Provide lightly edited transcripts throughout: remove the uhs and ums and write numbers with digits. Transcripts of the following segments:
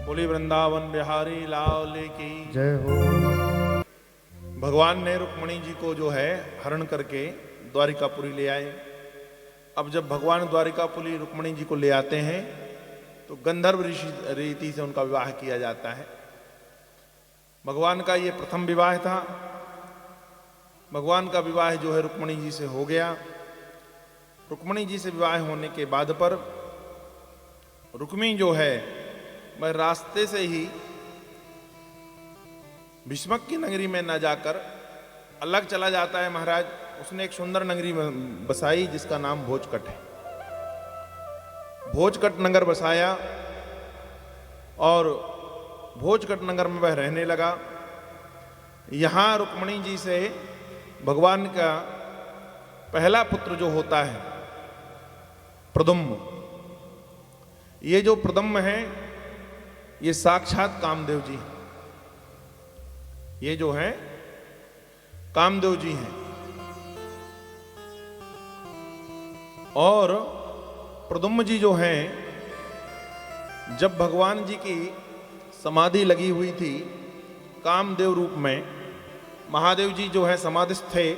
बोली वृंदावन बिहारी लाल की जय हो। भगवान ने रुक्मणी जी को जो है हरण करके द्वारिकापुरी ले आए। अब जब भगवान द्वारिकापुरी रुक्मणी जी को ले आते हैं तो गंधर्व ऋषि रीति से उनका विवाह किया जाता है। भगवान का ये प्रथम विवाह था। भगवान का विवाह जो है रुक्मणी जी से हो गया। रुक्मणी जी से विवाह होने के बाद पर रुक्मी जो है वह रास्ते से ही भीष्मक की नगरी में न जाकर अलग चला जाता है। महाराज उसने एक सुंदर नगरी बसाई जिसका नाम भोजकट है। भोजकट नगर बसाया और भोजकट नगर में वह रहने लगा। यहां रुक्मणी जी से भगवान का पहला पुत्र जो होता है प्रद्युम्न, ये जो प्रद्युम्न है ये साक्षात कामदेव जी हैं। ये जो है कामदेव जी हैं। और प्रद्युम्न जी जो हैं, जब भगवान जी की समाधि लगी हुई थी कामदेव रूप में, महादेव जी जो है समाधिस्थ थे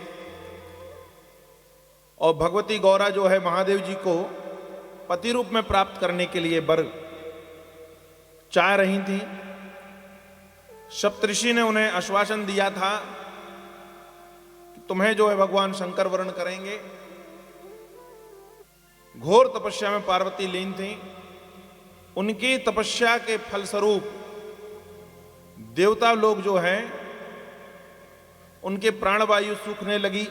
और भगवती गौरा जो है महादेव जी को पति रूप में प्राप्त करने के लिए वर चाह रही थी। सप्तऋषि ने उन्हें आश्वासन दिया था कि तुम्हें जो है भगवान शंकर वरण करेंगे। घोर तपस्या में पार्वती लीन थी। उनकी तपस्या के फलस्वरूप देवता लोग जो हैं उनके प्राणवायु सूखने लगी,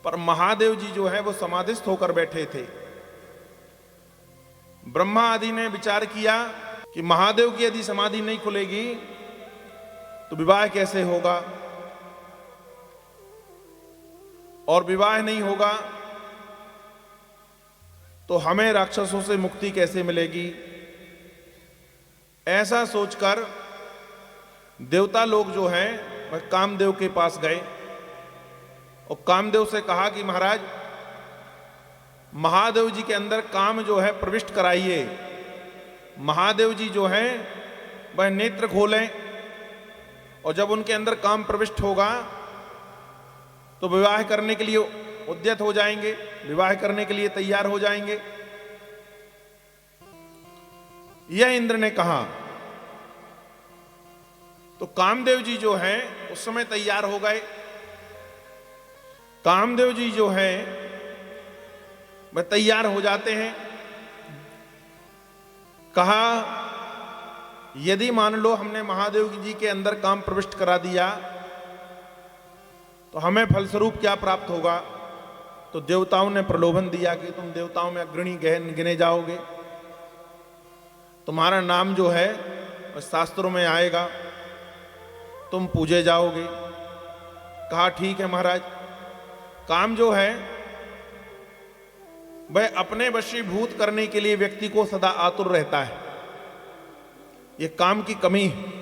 पर महादेव जी जो है वो समाधिस्थ होकर बैठे थे। ब्रह्मा आदि ने विचार किया कि महादेव की यदि समाधि नहीं खुलेगी तो विवाह कैसे होगा, और विवाह नहीं होगा तो हमें राक्षसों से मुक्ति कैसे मिलेगी। ऐसा सोचकर देवता लोग जो हैं वह कामदेव के पास गए और कामदेव से कहा कि महाराज महादेव जी के अंदर काम जो है प्रविष्ट कराइए। महादेव जी जो हैं वह नेत्र खोलें और जब उनके अंदर काम प्रविष्ट होगा तो विवाह करने के लिए उद्यत हो जाएंगे, विवाह करने के लिए तैयार हो जाएंगे। यह इंद्र ने कहा तो कामदेव जी जो हैं उस समय तैयार हो गए। कामदेव जी जो हैं वह तैयार हो जाते हैं। कहा यदि मान लो हमने महादेव जी के अंदर काम प्रविष्ट करा दिया तो हमें फलस्वरूप क्या प्राप्त होगा। तो देवताओं ने प्रलोभन दिया कि तुम देवताओं में अग्रणी गिने जाओगे, तुम्हारा नाम जो है वह शास्त्रों में आएगा, तुम पूजे जाओगे। कहा ठीक है महाराज। काम जो है वह अपने वशीभूत करने के लिए व्यक्ति को सदा आतुर रहता है, यह काम की कमी है।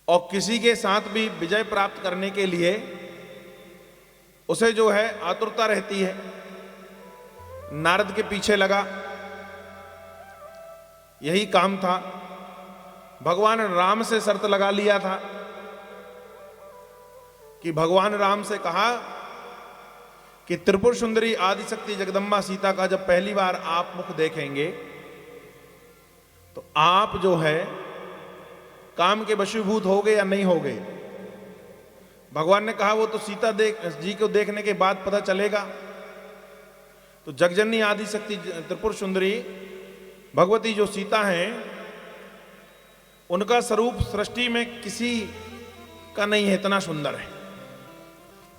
और किसी के साथ भी विजय प्राप्त करने के लिए उसे जो है आतुरता रहती है। नारद के पीछे लगा, यही काम था। भगवान राम से शर्त लगा लिया था कि भगवान राम से कहा कि त्रिपुर सुंदरी आदिशक्ति जगदम्बा सीता का जब पहली बार आप मुख देखेंगे तो आप जो है काम के वशीभूत होगे या नहीं होगे। भगवान ने कहा वो तो सीता जी को देखने के बाद पता चलेगा। तो जगजननी आदिशक्ति त्रिपुर सुंदरी भगवती जो सीता हैं उनका स्वरूप सृष्टि में किसी का नहीं है, इतना सुंदर है।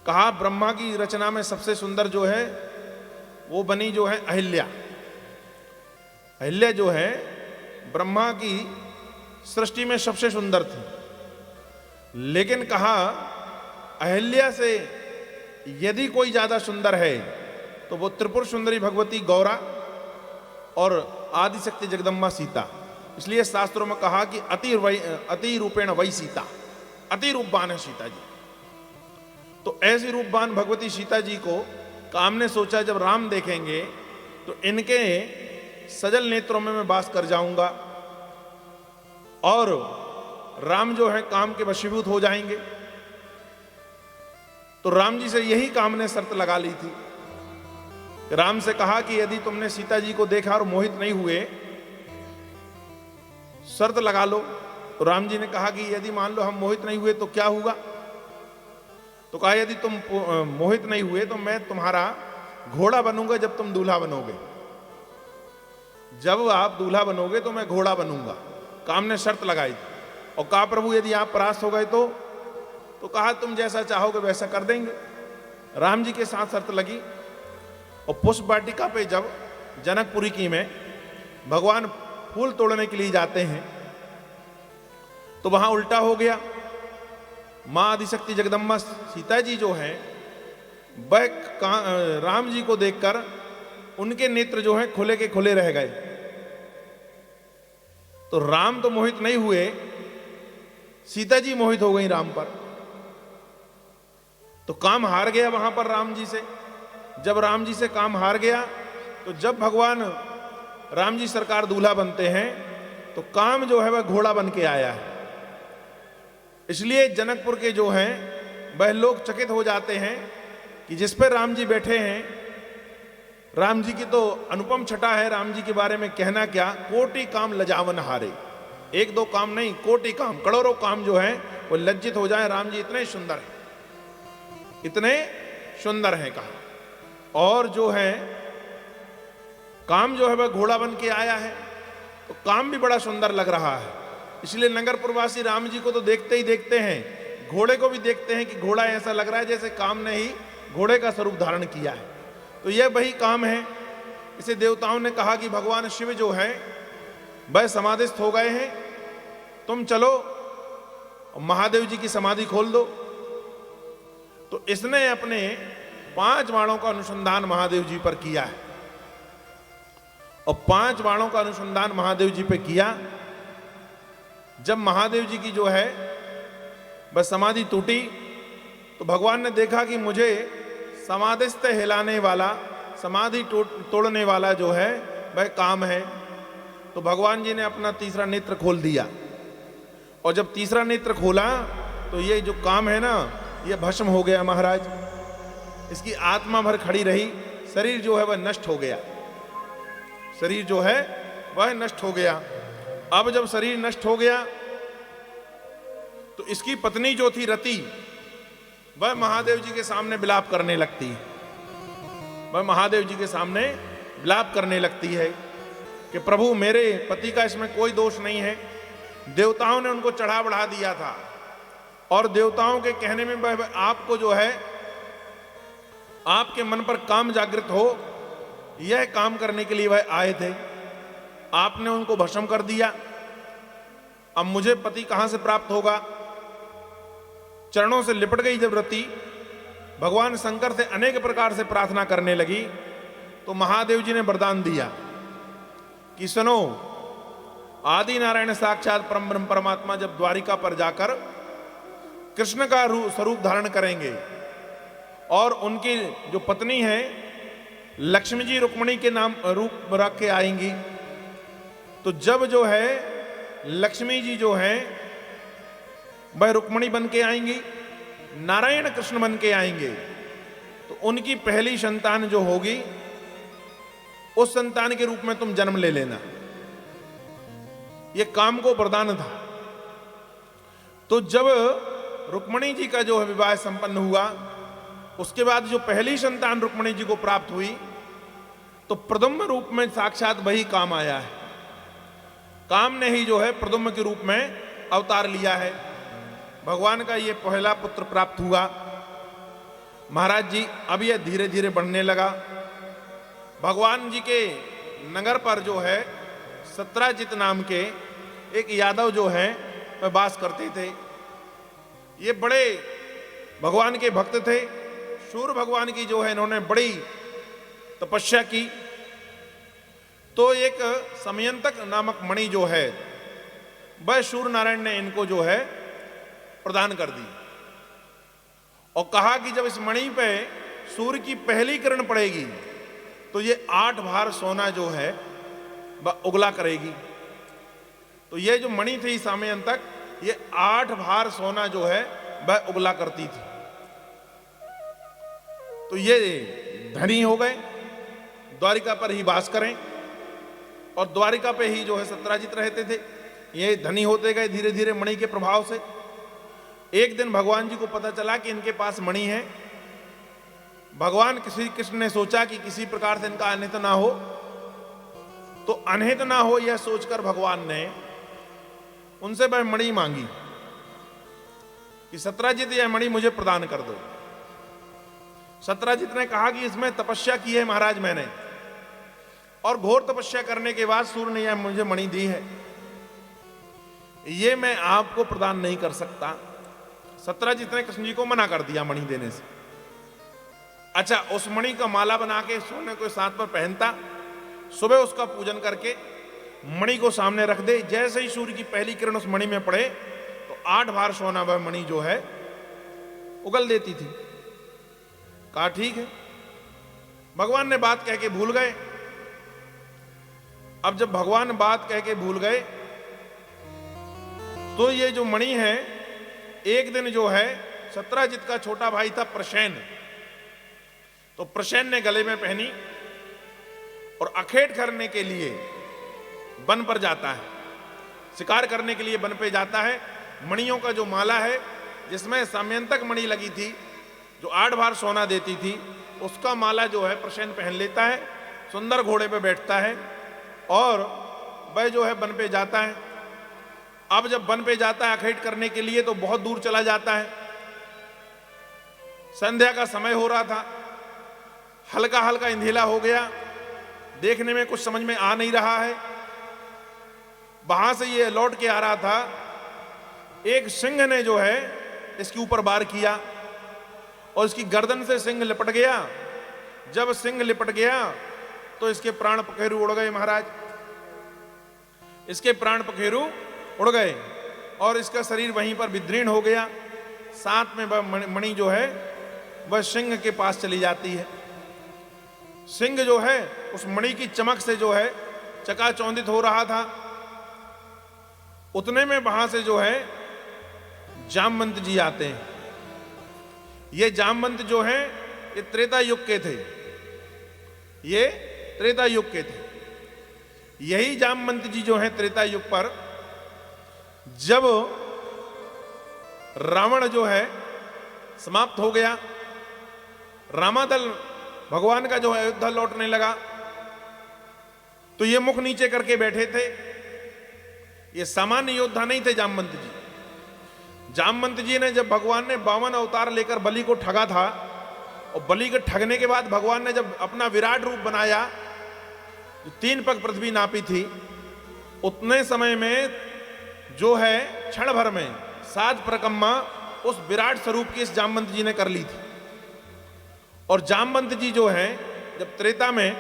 कहा ब्रह्मा की रचना में सबसे सुंदर जो है वो बनी जो है अहिल्या। अहिल्या जो है ब्रह्मा की सृष्टि में सबसे सुंदर थी। लेकिन कहा अहिल्या से यदि कोई ज्यादा सुंदर है तो वो त्रिपुर सुंदरी भगवती गौरा और आदिशक्ति जगदम्बा सीता। इसलिए शास्त्रों में कहा कि अति रूपेण वही सीता, अति रूपवान है सीता जी। तो ऐसी रूपवान भगवती सीता जी को काम ने सोचा जब राम देखेंगे तो इनके सजल नेत्रों में मैं वास कर जाऊंगा और राम जो है काम के वशीभूत हो जाएंगे। तो राम जी से यही काम ने शर्त लगा ली थी। राम से कहा कि यदि तुमने सीता जी को देखा और मोहित नहीं हुए, शर्त लगा लो। तो राम जी ने कहा कि यदि मान लो हम मोहित नहीं हुए तो क्या होगा? तो कहा यदि तुम मोहित नहीं हुए तो मैं तुम्हारा घोड़ा बनूंगा जब तुम दूल्हा बनोगे। जब आप दूल्हा बनोगे तो मैं घोड़ा बनूंगा। काम ने शर्त लगाई और कहा प्रभु यदि आप परास्त हो गए तो कहा तुम जैसा चाहोगे वैसा कर देंगे। राम जी के साथ शर्त लगी। और पुष्प वाटिका पे जब जनकपुरी की में भगवान फूल तोड़ने के लिए जाते हैं तो वहां उल्टा हो गया। मां आदिशक्ति जगदम्बा सीता जी जो है वह राम जी को देखकर उनके नेत्र जो हैं खुले के खुले रह गए। तो राम तो मोहित नहीं हुए, सीता जी मोहित हो गई राम पर। तो काम हार गया वहां पर राम जी से। जब राम जी से काम हार गया तो जब भगवान राम जी सरकार दूल्हा बनते हैं तो काम जो है वह घोड़ा बन के आया है। इसलिए जनकपुर के जो हैं वह लोग चकित हो जाते हैं कि जिस पर राम जी बैठे हैं, राम जी की तो अनुपम छटा है। राम जी के बारे में कहना क्या, कोटि काम लजावन हारे। एक दो काम नहीं, कोटि काम, करोड़ों काम जो है वो लज्जित हो जाए। राम जी इतने सुंदर हैं, इतने सुंदर हैं कहा। और जो है काम जो है वह घोड़ा बन के आया है तो काम भी बड़ा सुंदर लग रहा है। इसलिए नगरपुरवासी राम जी को तो देखते ही देखते हैं, घोड़े को भी देखते हैं कि घोड़ा ऐसा लग रहा है जैसे काम ने ही घोड़े का स्वरूप धारण किया है। तो यह वही काम है। इसे देवताओं ने कहा कि भगवान शिव जो है वह समाधिस्थ हो गए हैं, तुम चलो महादेव जी की समाधि खोल दो। तो इसने अपने 5 बाणों का अनुसंधान महादेव जी पर किया है। और 5 बाणों का अनुसंधान महादेव जी पे किया। जब महादेव जी की जो है वह समाधि टूटी तो भगवान ने देखा कि मुझे समाधिस्थ हिलाने वाला, समाधि तोड़ने वाला जो है वह काम है। तो भगवान जी ने अपना तीसरा नेत्र खोल दिया। और जब तीसरा नेत्र खोला तो ये जो काम है ना, ये भस्म हो गया महाराज। इसकी आत्मा भर खड़ी रही, शरीर जो है वह नष्ट हो गया। शरीर जो है वह नष्ट हो गया। अब जब शरीर नष्ट हो गया तो इसकी पत्नी जो थी रति, वह महादेव जी के सामने विलाप करने लगती है। वह महादेव जी के सामने विलाप करने लगती है कि प्रभु मेरे पति का इसमें कोई दोष नहीं है, देवताओं ने उनको चढ़ा बढ़ा दिया था और देवताओं के कहने में वह आपको जो है, आपके मन पर काम जागृत हो, यह काम करने के लिए वह आए थे। आपने उनको भस्म कर दिया। अब मुझे पति कहां से प्राप्त होगा? चरणों से लिपट गई जब रति, भगवान शंकर से अनेक प्रकार से प्रार्थना करने लगी तो महादेव जी ने वरदान दिया कि सुनो, आदि नारायण साक्षात परम ब्रह्म परमात्मा जब द्वारिका पर जाकर कृष्ण का स्वरूप धारण करेंगे और उनकी जो पत्नी है लक्ष्मी जी रुक्मणी के नाम रूप रख के आएंगी, तो जब जो है लक्ष्मी जी जो है वह रुक्मणी बन के आएंगी, नारायण कृष्ण बन के आएंगे, तो उनकी पहली संतान जो होगी उस संतान के रूप में तुम जन्म ले लेना। यह काम को वरदान था। तो जब रुक्मणी जी का जो है विवाह संपन्न हुआ, उसके बाद जो पहली संतान रुक्मणी जी को प्राप्त हुई तो प्रद्युम्न रूप में साक्षात वही काम आया है। काम ने ही जो है प्रद्युम्न के रूप में अवतार लिया है। भगवान का ये पहला पुत्र प्राप्त हुआ। महाराज जी अब यह धीरे धीरे बढ़ने लगा। भगवान जी के नगर पर जो है सत्राजित नाम के एक यादव जो है वह वास करते थे। ये बड़े भगवान के भक्त थे। सूर्य भगवान की जो है इन्होंने बड़ी तपस्या की। तो एक समयंतक नामक मणि जो है वह सूर्य नारायण ने इनको जो है प्रदान कर दी और कहा कि जब इस मणि पे सूर्य की पहली किरण पड़ेगी तो ये 8 भार सोना जो है वह उगला करेगी। तो ये जो मणि थी सामयन तक, ये 8 भार सोना जो है वह उगला करती थी। तो ये धनी हो गए, द्वारिका पर ही वास करें, और द्वारिका पे ही जो है सत्राजित रहते थे। ये धनी होते गए धीरे धीरे मणि के प्रभाव से। एक दिन भगवान जी को पता चला कि इनके पास मणि है। भगवान श्री कृष्ण ने सोचा कि किसी प्रकार से इनका अनहित ना हो, तो अनहित ना हो यह सोचकर भगवान ने उनसे वह मणि मांगी कि सत्राजित यह मणि मुझे प्रदान कर दो। सत्राजित ने कहा कि इसमें तपस्या की है महाराज मैंने, और घोर तपस्या करने के बाद सूर्य ने यह मुझे मणि दी है, ये मैं आपको प्रदान नहीं कर सकता। सत्राजित ने कृष्ण जी को मना कर दिया मणि देने से। अच्छा, उस मणि का माला बना के सोने को साथ पर पहनता, सुबह उसका पूजन करके मणि को सामने रख दे, जैसे ही सूर्य की पहली किरण उस मणि में पड़े तो 8 भार सोना वह मणि जो है उगल देती थी। कहा ठीक है। भगवान ने बात कह के भूल गए। अब जब भगवान बात कह के भूल गए तो ये जो मणि है, एक दिन जो है सत्राजित का छोटा भाई था प्रसेन, तो प्रसेन ने गले में पहनी और अखेट करने के लिए वन पर जाता है, शिकार करने के लिए वन पे जाता है। मणियों का जो माला है जिसमें साम्यंतक मणि लगी थी जो 8 भार सोना देती थी, उसका माला जो है प्रसेन पहन लेता है, सुंदर घोड़े पे बैठता है और वह जो है वन पे जाता है। अब जब वन पे जाता है अखेट करने के लिए तो बहुत दूर चला जाता है। संध्या का समय हो रहा था, हल्का हल्का अंधेला हो गया, देखने में कुछ समझ में आ नहीं रहा है। वहां से ये लौट के आ रहा था, एक सिंह ने जो है इसके ऊपर वार किया और इसकी गर्दन से सिंह लिपट गया। जब सिंह लिपट गया तो इसके प्राण पखेरु उड़ गए महाराज, इसके प्राण पखेरु उड़ गए और इसका शरीर वहीं पर विदीर्ण हो गया। साथ में वह मणि जो है वह सिंह के पास चली जाती है। सिंह जो है उस मणि की चमक से जो है चकाचौंधित हो रहा था। उतने में वहां से जो है जामवंत जी आते हैं। ये जामवंत जो हैं ये त्रेता युग के थे, ये त्रेता युग के थे। यही जामवंत जी जो हैं त्रेता युग पर, जब रावण जो है समाप्त हो गया, रामादल भगवान का जो है अयोध्या लौटने लगा, तो ये मुख नीचे करके बैठे थे। ये सामान्य योद्धा नहीं थे जामवंत जी। जामवंत जी ने जब भगवान ने 52 अवतार लेकर बलि को ठगा था, और बलि के ठगने के बाद भगवान ने जब अपना विराट रूप बनाया, जो 3 पग पृथ्वी नापी थी, उतने समय में जो है क्षण भर में 7 परिक्रमा उस विराट स्वरूप की इस जामवंत जी ने कर ली थी। और जामवंत जी जो है जब त्रेता में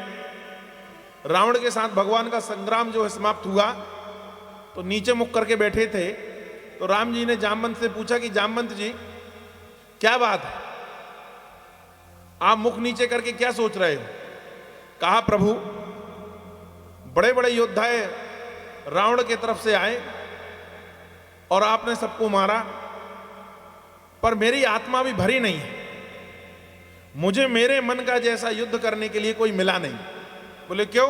रावण के साथ भगवान का संग्राम जो है समाप्त हुआ, तो नीचे मुख करके बैठे थे। तो राम जी ने जामवंत से पूछा कि जामवंत जी क्या बात है, आप मुख नीचे करके क्या सोच रहे हो? कहा प्रभु, बड़े बड़े योद्धाएं रावण के तरफ से आए और आपने सबको मारा, पर मेरी आत्मा भी भरी नहीं है। मुझे मेरे मन का जैसा युद्ध करने के लिए कोई मिला नहीं। बोले क्यों?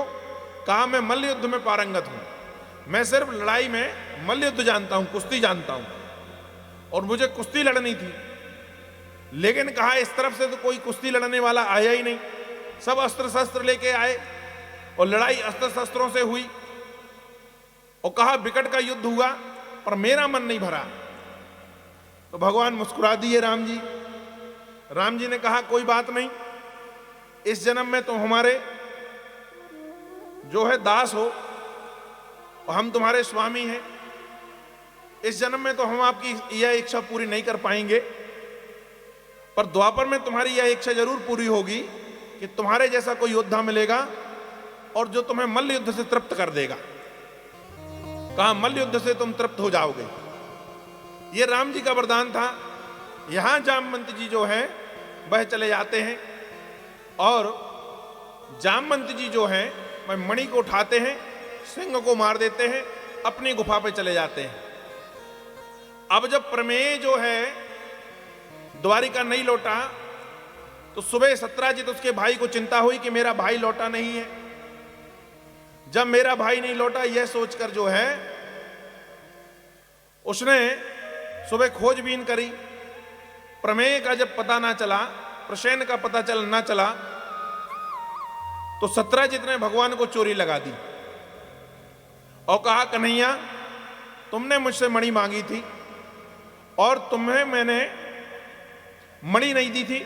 कहा मैं मल्ल युद्ध में पारंगत हूं, मैं सिर्फ लड़ाई में मल्ल युद्ध जानता हूं, कुश्ती जानता हूं, और मुझे कुश्ती लड़नी थी। लेकिन कहा इस तरफ से तो कोई कुश्ती लड़ने वाला आया ही नहीं, सब अस्त्र शस्त्र लेके आए और लड़ाई अस्त्र शस्त्रों से हुई। और कहा विकट का युद्ध हुआ, पर मेरा मन नहीं भरा। तो भगवान मुस्कुरा दिए राम जी। राम जी ने कहा कोई बात नहीं, इस जन्म में तुम हमारे जो है दास हो और हम तुम्हारे स्वामी हैं। इस जन्म में तो हम आपकी यह इच्छा पूरी नहीं कर पाएंगे, पर द्वापर में तुम्हारी यह इच्छा जरूर पूरी होगी कि तुम्हारे जैसा कोई योद्धा मिलेगा और जो तुम्हें मल्ल युद्ध से तृप्त कर देगा। कहा मल्ल युद्ध से तुम तृप्त हो जाओगे। यह राम जी का वरदान था। यहां जामवंत जी जो है वह चले जाते हैं और जामवंत जी जो है वह मणि को उठाते हैं, सिंह को मार देते हैं, अपनी गुफा पे चले जाते हैं। अब जब प्रमेय जो है द्वारिका नहीं लौटा, तो सुबह सत्राजित उसके भाई को चिंता हुई कि मेरा भाई लौटा नहीं है। जब मेरा भाई नहीं लौटा, यह सोचकर जो है उसने सुबह खोजबीन करी। प्रमेय का जब पता ना चला, प्रसेन का पता ना चला, तो सत्राजित ने भगवान को चोरी लगा दी और कहा, कन्हैया तुमने मुझसे मणि मांगी थी और तुम्हें मैंने मणि नहीं दी थी।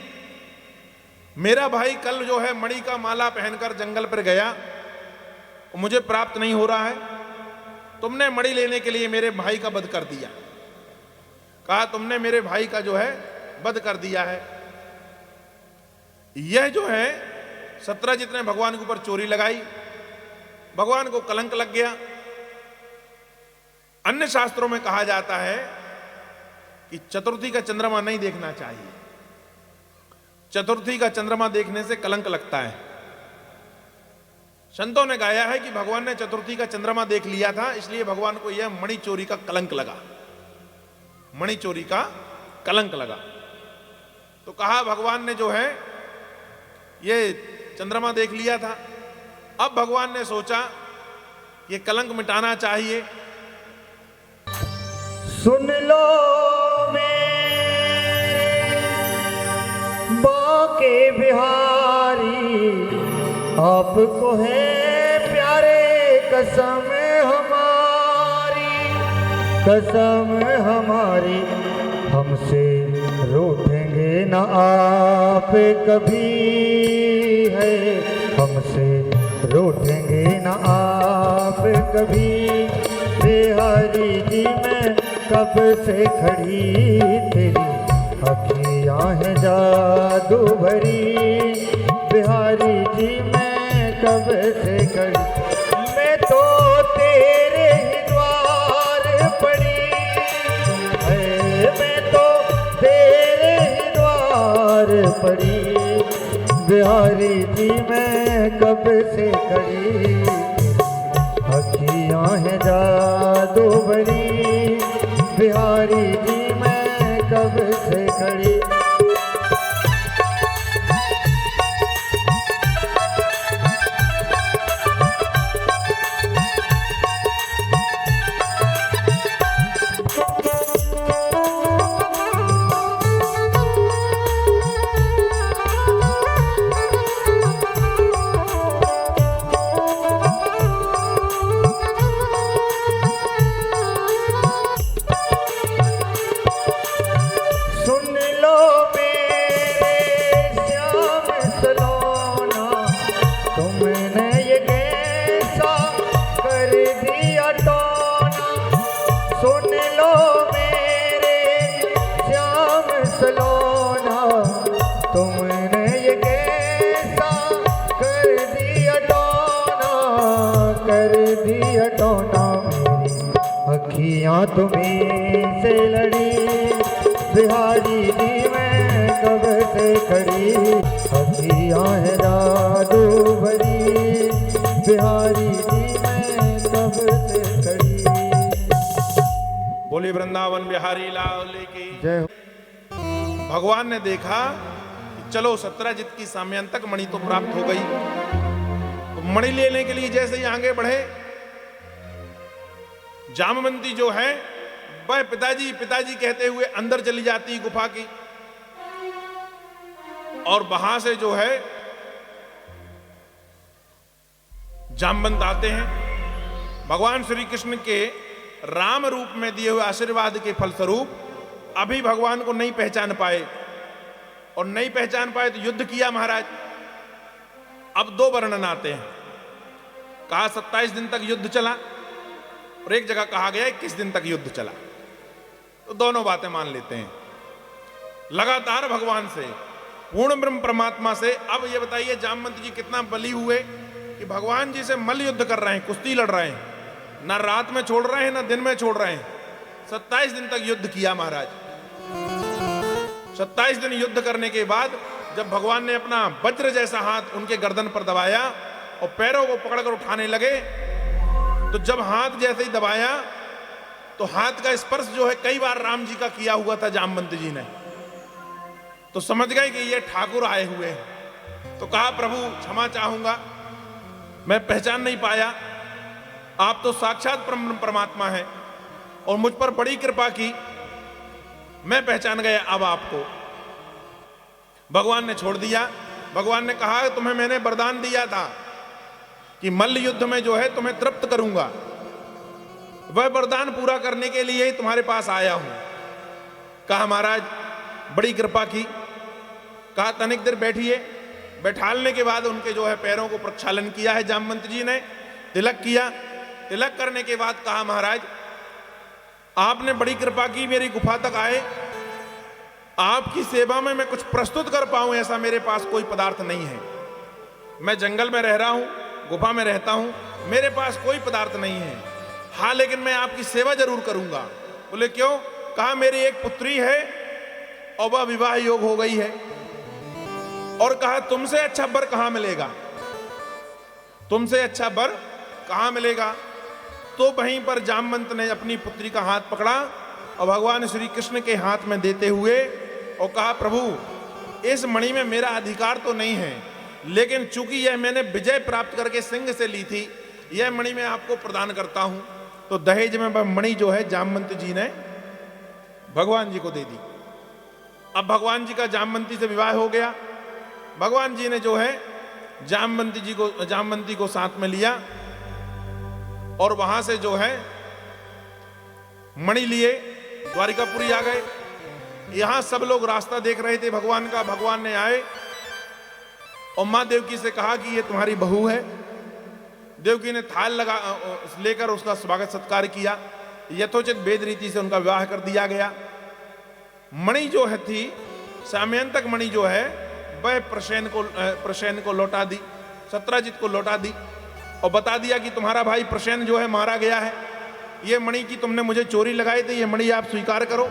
मेरा भाई कल जो है मणि का माला पहनकर जंगल पर गया, मुझे प्राप्त नहीं हो रहा है। तुमने मणि लेने के लिए मेरे भाई का वध कर दिया। कहा, तुमने मेरे भाई का जो है वध कर दिया है। यह जो है सत्राजित ने भगवान के ऊपर चोरी लगाई, भगवान को कलंक लग गया। अन्य शास्त्रों में कहा जाता है कि चतुर्थी का चंद्रमा नहीं देखना चाहिए। चतुर्थी का चंद्रमा देखने से कलंक लगता है। संतों ने गाया है कि भगवान ने चतुर्थी का चंद्रमा देख लिया था, इसलिए भगवान को यह मणि चोरी का कलंक लगा, मणि चोरी का कलंक लगा। तो कहा भगवान ने जो है ये चंद्रमा देख लिया था। अब भगवान ने सोचा ये कलंक मिटाना चाहिए। सुन लो मेरे बाके बिहारी, आपको है प्यारे कसम हमारी, कसम हमारी, हमसे रूठेंगे न आप कभी, है हमसे रूठेंगे न आप कभी। बिहारी जी मैं कब से खड़ी तेरी अखियाँ हैं जादू भरी, बिहारी जी मैं कब से खड़ी, मैं तो तेरे ही द्वार पड़ी, मैं तो तेरे ही द्वार पड़ी, बिहारी जी मैं कब से खड़ी, अखियाँ हैं जादू भरी, बिहारी जी मैं कब से खड़ी। अखियाँ तुम्हीं से लड़ी, बिहारी जी मैं कब से खड़ी, अखियाँ है जादू भरी, बिहारी जी मैं कब से खड़ी। बोली वृंदावन बिहारी लाल की जय हो। भगवान ने देखा कि चलो सत्राजित की साम्यांतक मणि तो प्राप्त हो गई, तो मणि लेने के लिए जैसे ही आगे बढ़े, जामवंती जो है वह पिताजी पिताजी कहते हुए अंदर चली जाती गुफा की, और वहां से जो है जामवंत आते हैं। भगवान श्री कृष्ण के राम रूप में दिए हुए आशीर्वाद के फलस्वरूप अभी भगवान को नहीं पहचान पाए, और नहीं पहचान पाए तो युद्ध किया महाराज। अब दो वर्णन आते हैं, कहा 27 दिन तक युद्ध चला, और एक जगह कहा गया 21 दिन तक युद्ध चला। तो दोनों बातें मान लेते हैं। लगातार भगवान से, पूर्ण ब्रह्म परमात्मा से। अब ये बताइए जामवंत जी कितना बली हुए कि भगवान जी से मल्ल युद्ध कर रहे हैं, कुश्ती लड़ रहे हैं, ना रात में छोड़ रहे हैं ना दिन में छोड़ रहे हैं। 27 दिन तक युद्ध किया महाराज। 27 दिन युद्ध करने के बाद जब भगवान ने अपना वज्र जैसा हाथ उनके गर्दन पर दबाया और पैरों को पकड़कर उठाने लगे, तो जब हाथ जैसे ही दबाया तो हाथ का स्पर्श जो है कई बार राम जी का किया हुआ था जामवंत जी ने, तो समझ गए कि ये ठाकुर आए हुए हैं। तो कहा प्रभु क्षमा चाहूंगा, मैं पहचान नहीं पाया, आप तो साक्षात परमात्मा हैं और मुझ पर बड़ी कृपा की, मैं पहचान गया अब आपको। भगवान ने छोड़ दिया। भगवान ने कहा तुम्हें मैंने वरदान दिया था कि मल्ल युद्ध में जो है तुम्हें तृप्त करूंगा, वह वरदान पूरा करने के लिए ही तुम्हारे पास आया हूं। कहा महाराज बड़ी कृपा की। कहा तनिक देर बैठिए। बैठालने के बाद उनके जो है पैरों को प्रक्षालन किया है जामवंत जी ने, तिलक किया। तिलक करने के बाद कहा महाराज आपने बड़ी कृपा की, मेरी गुफा तक आए, आपकी सेवा में मैं कुछ प्रस्तुत कर पाऊं ऐसा मेरे पास कोई पदार्थ नहीं है। मैं जंगल में रह रहा हूं, गुफा में रहता हूं, मेरे पास कोई पदार्थ नहीं है। हाँ लेकिन मैं आपकी सेवा जरूर करूंगा। बोले क्यों? कहा मेरी एक पुत्री है और वह विवाह योग हो गई है, और कहा तुमसे अच्छा वर कहां मिलेगा, तुमसे अच्छा वर कहां मिलेगा। तो वहीं पर जामवंत ने अपनी पुत्री का हाथ पकड़ा और भगवान श्री कृष्ण के हाथ में देते हुए और कहा प्रभु इस मणि में मेरा अधिकार तो नहीं है, लेकिन चूंकि यह मैंने विजय प्राप्त करके सिंह से ली थी, यह मणि मैं आपको प्रदान करता हूं। तो दहेज में वह मणि जो है जामवंत जी ने भगवान जी को दे दी। अब भगवान जी का जामवंती से विवाह हो गया। भगवान जी ने जो है जामवंती को साथ में लिया और वहां से जो है मणि लिए द्वारिकापुरी आ गए। यहां सब लोग रास्ता देख रहे थे भगवान का। भगवान ने आए और मां देवकी से कहा कि ये तुम्हारी बहू है। देवकी ने थाल लेकर उसका स्वागत सत्कार किया। यथोचित वेद रीति से उनका विवाह कर दिया गया। मणि जो है थी सामयंतक मणि जो है वह प्रसेन को लौटा दी, सत्राजित को लौटा दी और बता दिया कि तुम्हारा भाई प्रसेन जो है मारा गया है। ये मणि की तुमने मुझे चोरी लगाई थी, ये मणि आप स्वीकार करो,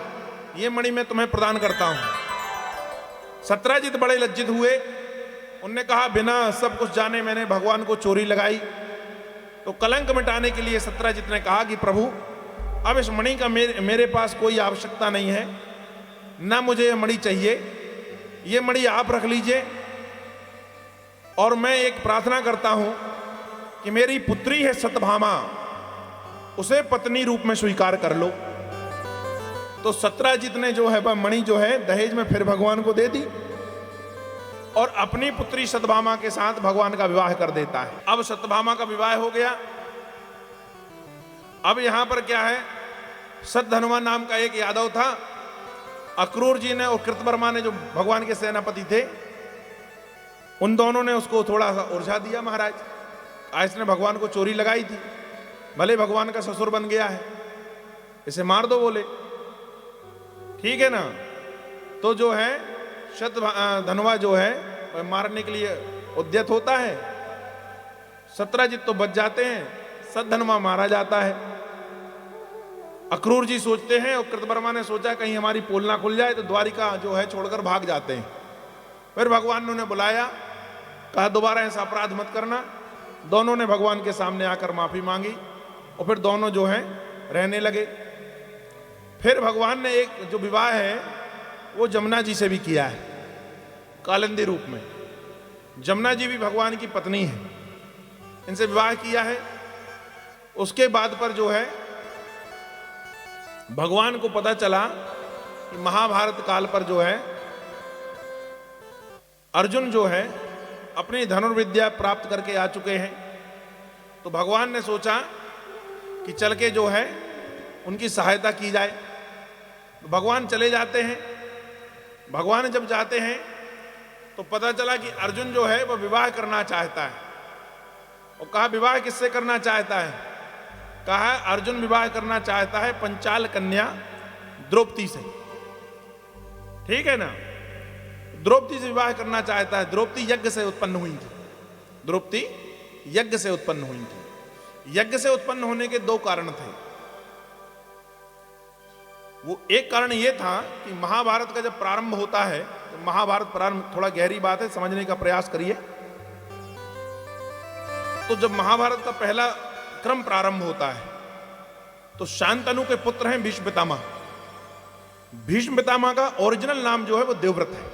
ये मणि मैं तुम्हें प्रदान करता हूं। सत्राजित बड़े लज्जित हुए। उनने कहा बिना सब कुछ जाने मैंने भगवान को चोरी लगाई। तो कलंक मिटाने के लिए सत्राजित ने कहा कि प्रभु अब इस मणि का मेरे पास कोई आवश्यकता नहीं है, ना मुझे यह मणि चाहिए, ये मणि आप रख लीजिए और मैं एक प्रार्थना करता हूं कि मेरी पुत्री है सत्यभामा, उसे पत्नी रूप में स्वीकार कर लो। तो सत्राजित ने जो है वह मणि जो है दहेज में फिर भगवान को दे दी और अपनी पुत्री सत्यभामा के साथ भगवान का विवाह कर देता है। अब सत्यभामा का विवाह हो गया। अब यहां पर क्या है, सद्धनुमा नाम का एक यादव था। अक्रूर जी ने और कृतवर्मा ने जो भगवान के सेनापति थे, उन दोनों ने उसको थोड़ा सा उलझा दिया। महाराज इसने भगवान को चोरी लगाई थी, भले भगवान का ससुर बन गया है, इसे मार दो। बोले ठीक है ना। तो जो है धनुआ जो है वह मारने के लिए उद्यत होता है। सत्राजित तो बच जाते हैं, सद्धनुमा मारा जाता है। अक्रूर जी सोचते हैं और कृतवर्मा ने सोचा कहीं हमारी पोल ना खुल जाए, तो द्वारिका जो है छोड़कर भाग जाते हैं। फिर भगवान ने उन्हें बुलाया, कहा दोबारा ऐसा अपराध मत करना। दोनों ने भगवान के सामने आकर माफी मांगी और फिर दोनों जो है रहने लगे। फिर भगवान ने एक जो विवाह है वो जमुना जी से भी किया है, कालिंदी रूप में। जमुना जी भी भगवान की पत्नी है, इनसे विवाह किया है। उसके बाद पर जो है भगवान को पता चला कि महाभारत काल पर जो है अर्जुन जो है अपनी धनुर्विद्या प्राप्त करके आ चुके हैं। तो भगवान ने सोचा कि चल के जो है उनकी सहायता की जाए। तो भगवान चले जाते हैं। भगवान जब जाते हैं तो पता चला कि अर्जुन जो है वह विवाह करना चाहता है। और कहा विवाह किससे करना चाहता है? कहा अर्जुन विवाह करना चाहता है पंचाल कन्या द्रौपदी से। ठीक है ना, द्रौपदी से विवाह करना चाहता है। द्रौपदी यज्ञ से उत्पन्न हुई थी। द्रौपदी यज्ञ से उत्पन्न हुई थी। यज्ञ से उत्पन्न होने के दो कारण थे। वो एक कारण ये था कि महाभारत का जब प्रारंभ होता है, तो महाभारत प्रारंभ थोड़ा गहरी बात है, समझने का प्रयास करिए। तो जब महाभारत का पहला क्रम प्रारंभ होता है। तो शांतनु के पुत्र हैं भीष्म पितामह। भीष्म पितामह का ओरिजिनल नाम जो है वो देवव्रत है।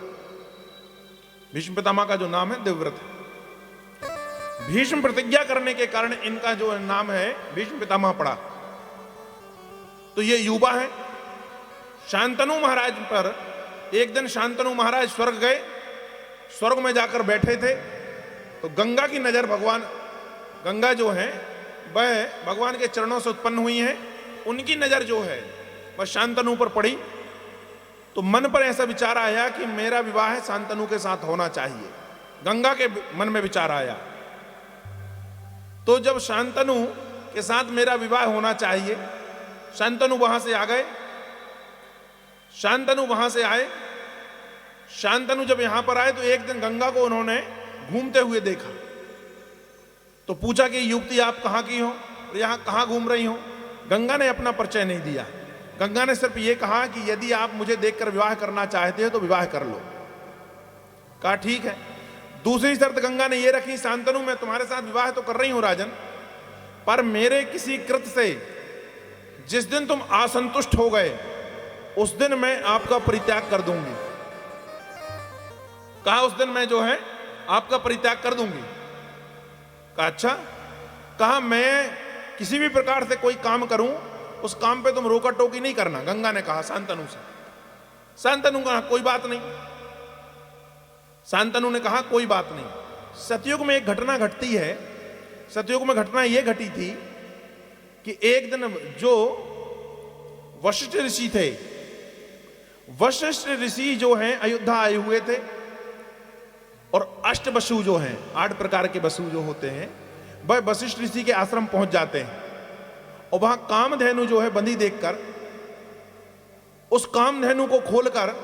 भीष्म पितामह का जो नाम है देवव्रत है। भीष्म प्रतिज्ञा करने के कारण इनका जो नाम है भीष्म पितामह पड़ा। तो ये युवा है। शांतनु महाराज पर एक दिन शांतनु महाराज स्वर्ग गए, स्वर्ग में जाकर बैठे थे तो गंगा की नजर गंगा जो है वह भगवान के चरणों से उत्पन्न हुई है, उनकी नजर जो है वह शांतनु पर पड़ी। तो मन पर ऐसा विचार आया कि मेरा विवाह शांतनु के साथ होना चाहिए। गंगा के मन में विचार आया। तो जब शांतनु के साथ मेरा विवाह होना चाहिए, शांतनु वहां से आ गए। शांतनु वहां से आए। शांतनु जब यहां पर आए तो एक दिन गंगा को उन्होंने घूमते हुए देखा। तो पूछा कि युवती आप कहां की हो, यहां कहां घूम रही हो। गंगा ने अपना परिचय नहीं दिया। गंगा ने सिर्फ ये कहा कि यदि आप मुझे देखकर विवाह करना चाहते हो तो विवाह कर लो। कहा ठीक है। दूसरी शर्त गंगा ने यह रखी, शांतनु मैं तुम्हारे साथ विवाह तो कर रही हूं राजन, पर मेरे किसी कृत्य से जिस दिन तुम असंतुष्ट हो गए उस दिन मैं आपका परित्याग कर दूंगी। कहा उस दिन मैं जो है आपका परित्याग कर दूंगी। कहा अच्छा। कहा मैं किसी भी प्रकार से कोई काम करूं उस काम पे तुम रोका टोकी नहीं करना। गंगा ने कहा शांतनु से। शांतनु कहा कोई बात नहीं। शांतनु ने कहा कोई बात नहीं। सतयुग में एक घटना घटती है। सतयुग में घटना यह घटी थी कि एक दिन जो वशिष्ठ ऋषि थे, वशिष्ठ ऋषि जो हैं अयोध्या आए हुए थे और अष्ट वसु जो हैं, 8 प्रकार के वसु जो होते हैं, वह वशिष्ठ ऋषि के आश्रम पहुंच जाते हैं और वहां कामधेनु जो है बंदी देखकर उस कामधेनु को खोलकर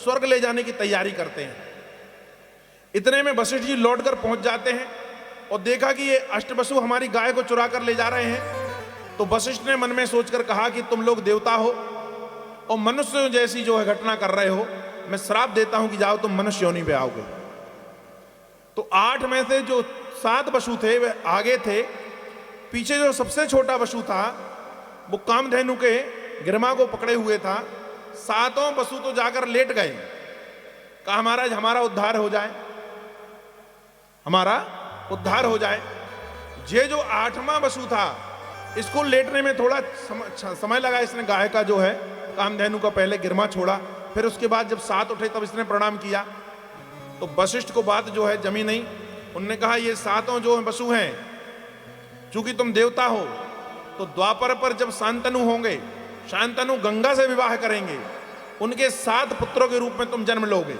स्वर्ग ले जाने की तैयारी करते हैं। इतने में वशिष्ठ जी लौटकर पहुंच जाते हैं और देखा कि ये अष्टवसु हमारी गाय को चुरा कर ले जा रहे हैं। तो वशिष्ठ ने मन में सोचकर कहा कि तुम लोग देवता हो और मनुष्य जैसी जो है घटना कर रहे हो, मैं श्राप देता हूं कि जाओ तुम मनुष्य योनि पे आओगे। तो 8 में से जो 7 वसु थे वे आगे थे। पीछे जो सबसे छोटा वसु था वो कामधेनु के गिरमा को पकड़े हुए था। 7 वसु तो जाकर लेट गए। कहा महाराज हमारा उद्धार हो जाए, हमारा उद्धार हो जाए। ये जो 8वां वसु था इसको लेटने में थोड़ा समय लगा। इसने गाय का जो है कामधेनु का पहले गिरमा छोड़ा, फिर उसके बाद जब 7 उठे तब इसने प्रणाम किया। तो वशिष्ठ को बात जो है जमी नहीं। उनने कहा ये 7 जो वसु हैं, चूंकि तुम देवता हो तो द्वापर पर जब शांतनु होंगे, शांतनु गंगा से विवाह करेंगे, उनके 7 पुत्रों के रूप में तुम जन्म लोगे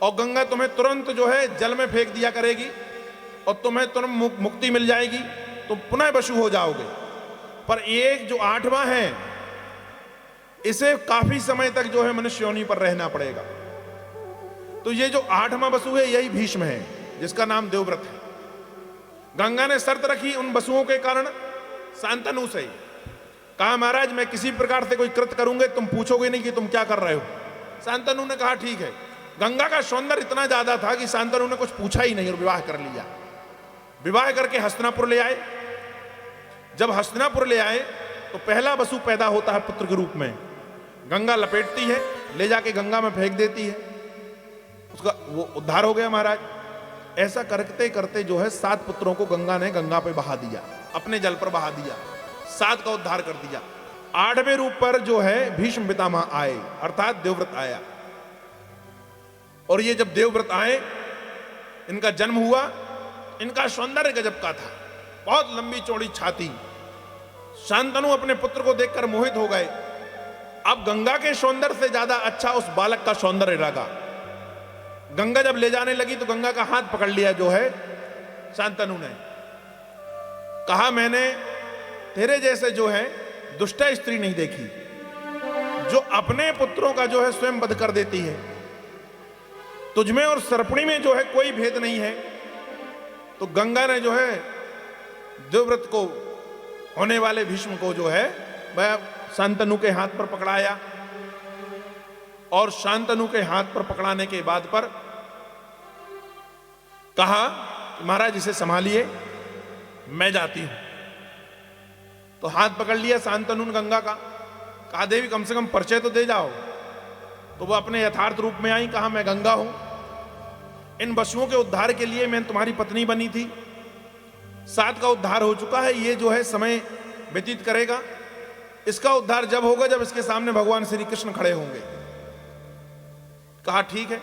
और गंगा तुम्हें तुरंत जो है जल में फेंक दिया करेगी और तुम्हें तुरंत मुक्ति मिल जाएगी, तुम पुनः वसु हो जाओगे। पर एक जो 8वां है इसे काफी समय तक जो है मनुष्य योनि पर रहना पड़ेगा। तो ये जो 8वां वसु है यही भीष्म है, जिसका नाम देवव्रत है। गंगा ने शर्त रखी उन वसुओं के कारण शांतनु से। कहा महाराज मैं किसी प्रकार से कोई कृत्य करूंगे तुम पूछोगे नहीं कि तुम क्या कर रहे हो। शांतनु ने कहा ठीक है। गंगा का सौंदर्य इतना ज्यादा था कि शांतनु ने कुछ पूछा ही नहीं और विवाह कर लिया। विवाह करके हस्तिनापुर ले आए। जब हस्तिनापुर ले आए तो पहला वसु पैदा होता है पुत्र के रूप में। गंगा लपेटती है, ले जाके गंगा में फेंक देती है, उसका वो उद्धार हो गया महाराज। ऐसा करते करते जो है 7 पुत्रों को गंगा ने गंगा पे बहा दिया, अपने जल पर बहा दिया, 7 का उद्धार कर दिया। 8वें रूप पर जो है भीष्म पितामह आए, अर्थात देवव्रत आया। और ये जब देवव्रत आए, इनका जन्म हुआ। इनका सौंदर्य गजब का था, बहुत लंबी चौड़ी छाती। शांतनु अपने पुत्र को देखकर मोहित हो गए। अब गंगा के सौंदर्य से ज्यादा अच्छा उस बालक का सौंदर्य लगा। गंगा जब ले जाने लगी तो गंगा का हाथ पकड़ लिया जो है शांतनु ने। कहा मैंने तेरे जैसे जो है दुष्ट स्त्री नहीं देखी, जो अपने पुत्रों का जो है स्वयं वध कर देती है। तुझमें और सर्पणी में जो है कोई भेद नहीं है। तो गंगा ने जो है देवव्रत को होने वाले भीष्म को जो है वह शांतनु के हाथ पर पकड़ाया और शांतनु के हाथ पर पकड़ाने के बाद पर कहा महाराज इसे संभालिए, मैं जाती हूं। तो हाथ पकड़ लिया शांतनु ने गंगा का, कहा देवी कम से कम परिचय तो दे जाओ। तो वो अपने यथार्थ रूप में आई, कहा मैं गंगा हूं, इन पशुओं के उद्धार के लिए मैं तुम्हारी पत्नी बनी थी, 7 का उद्धार हो चुका है, ये जो है समय व्यतीत करेगा, इसका उद्धार जब होगा जब इसके सामने भगवान श्री कृष्ण खड़े होंगे। कहा ठीक है,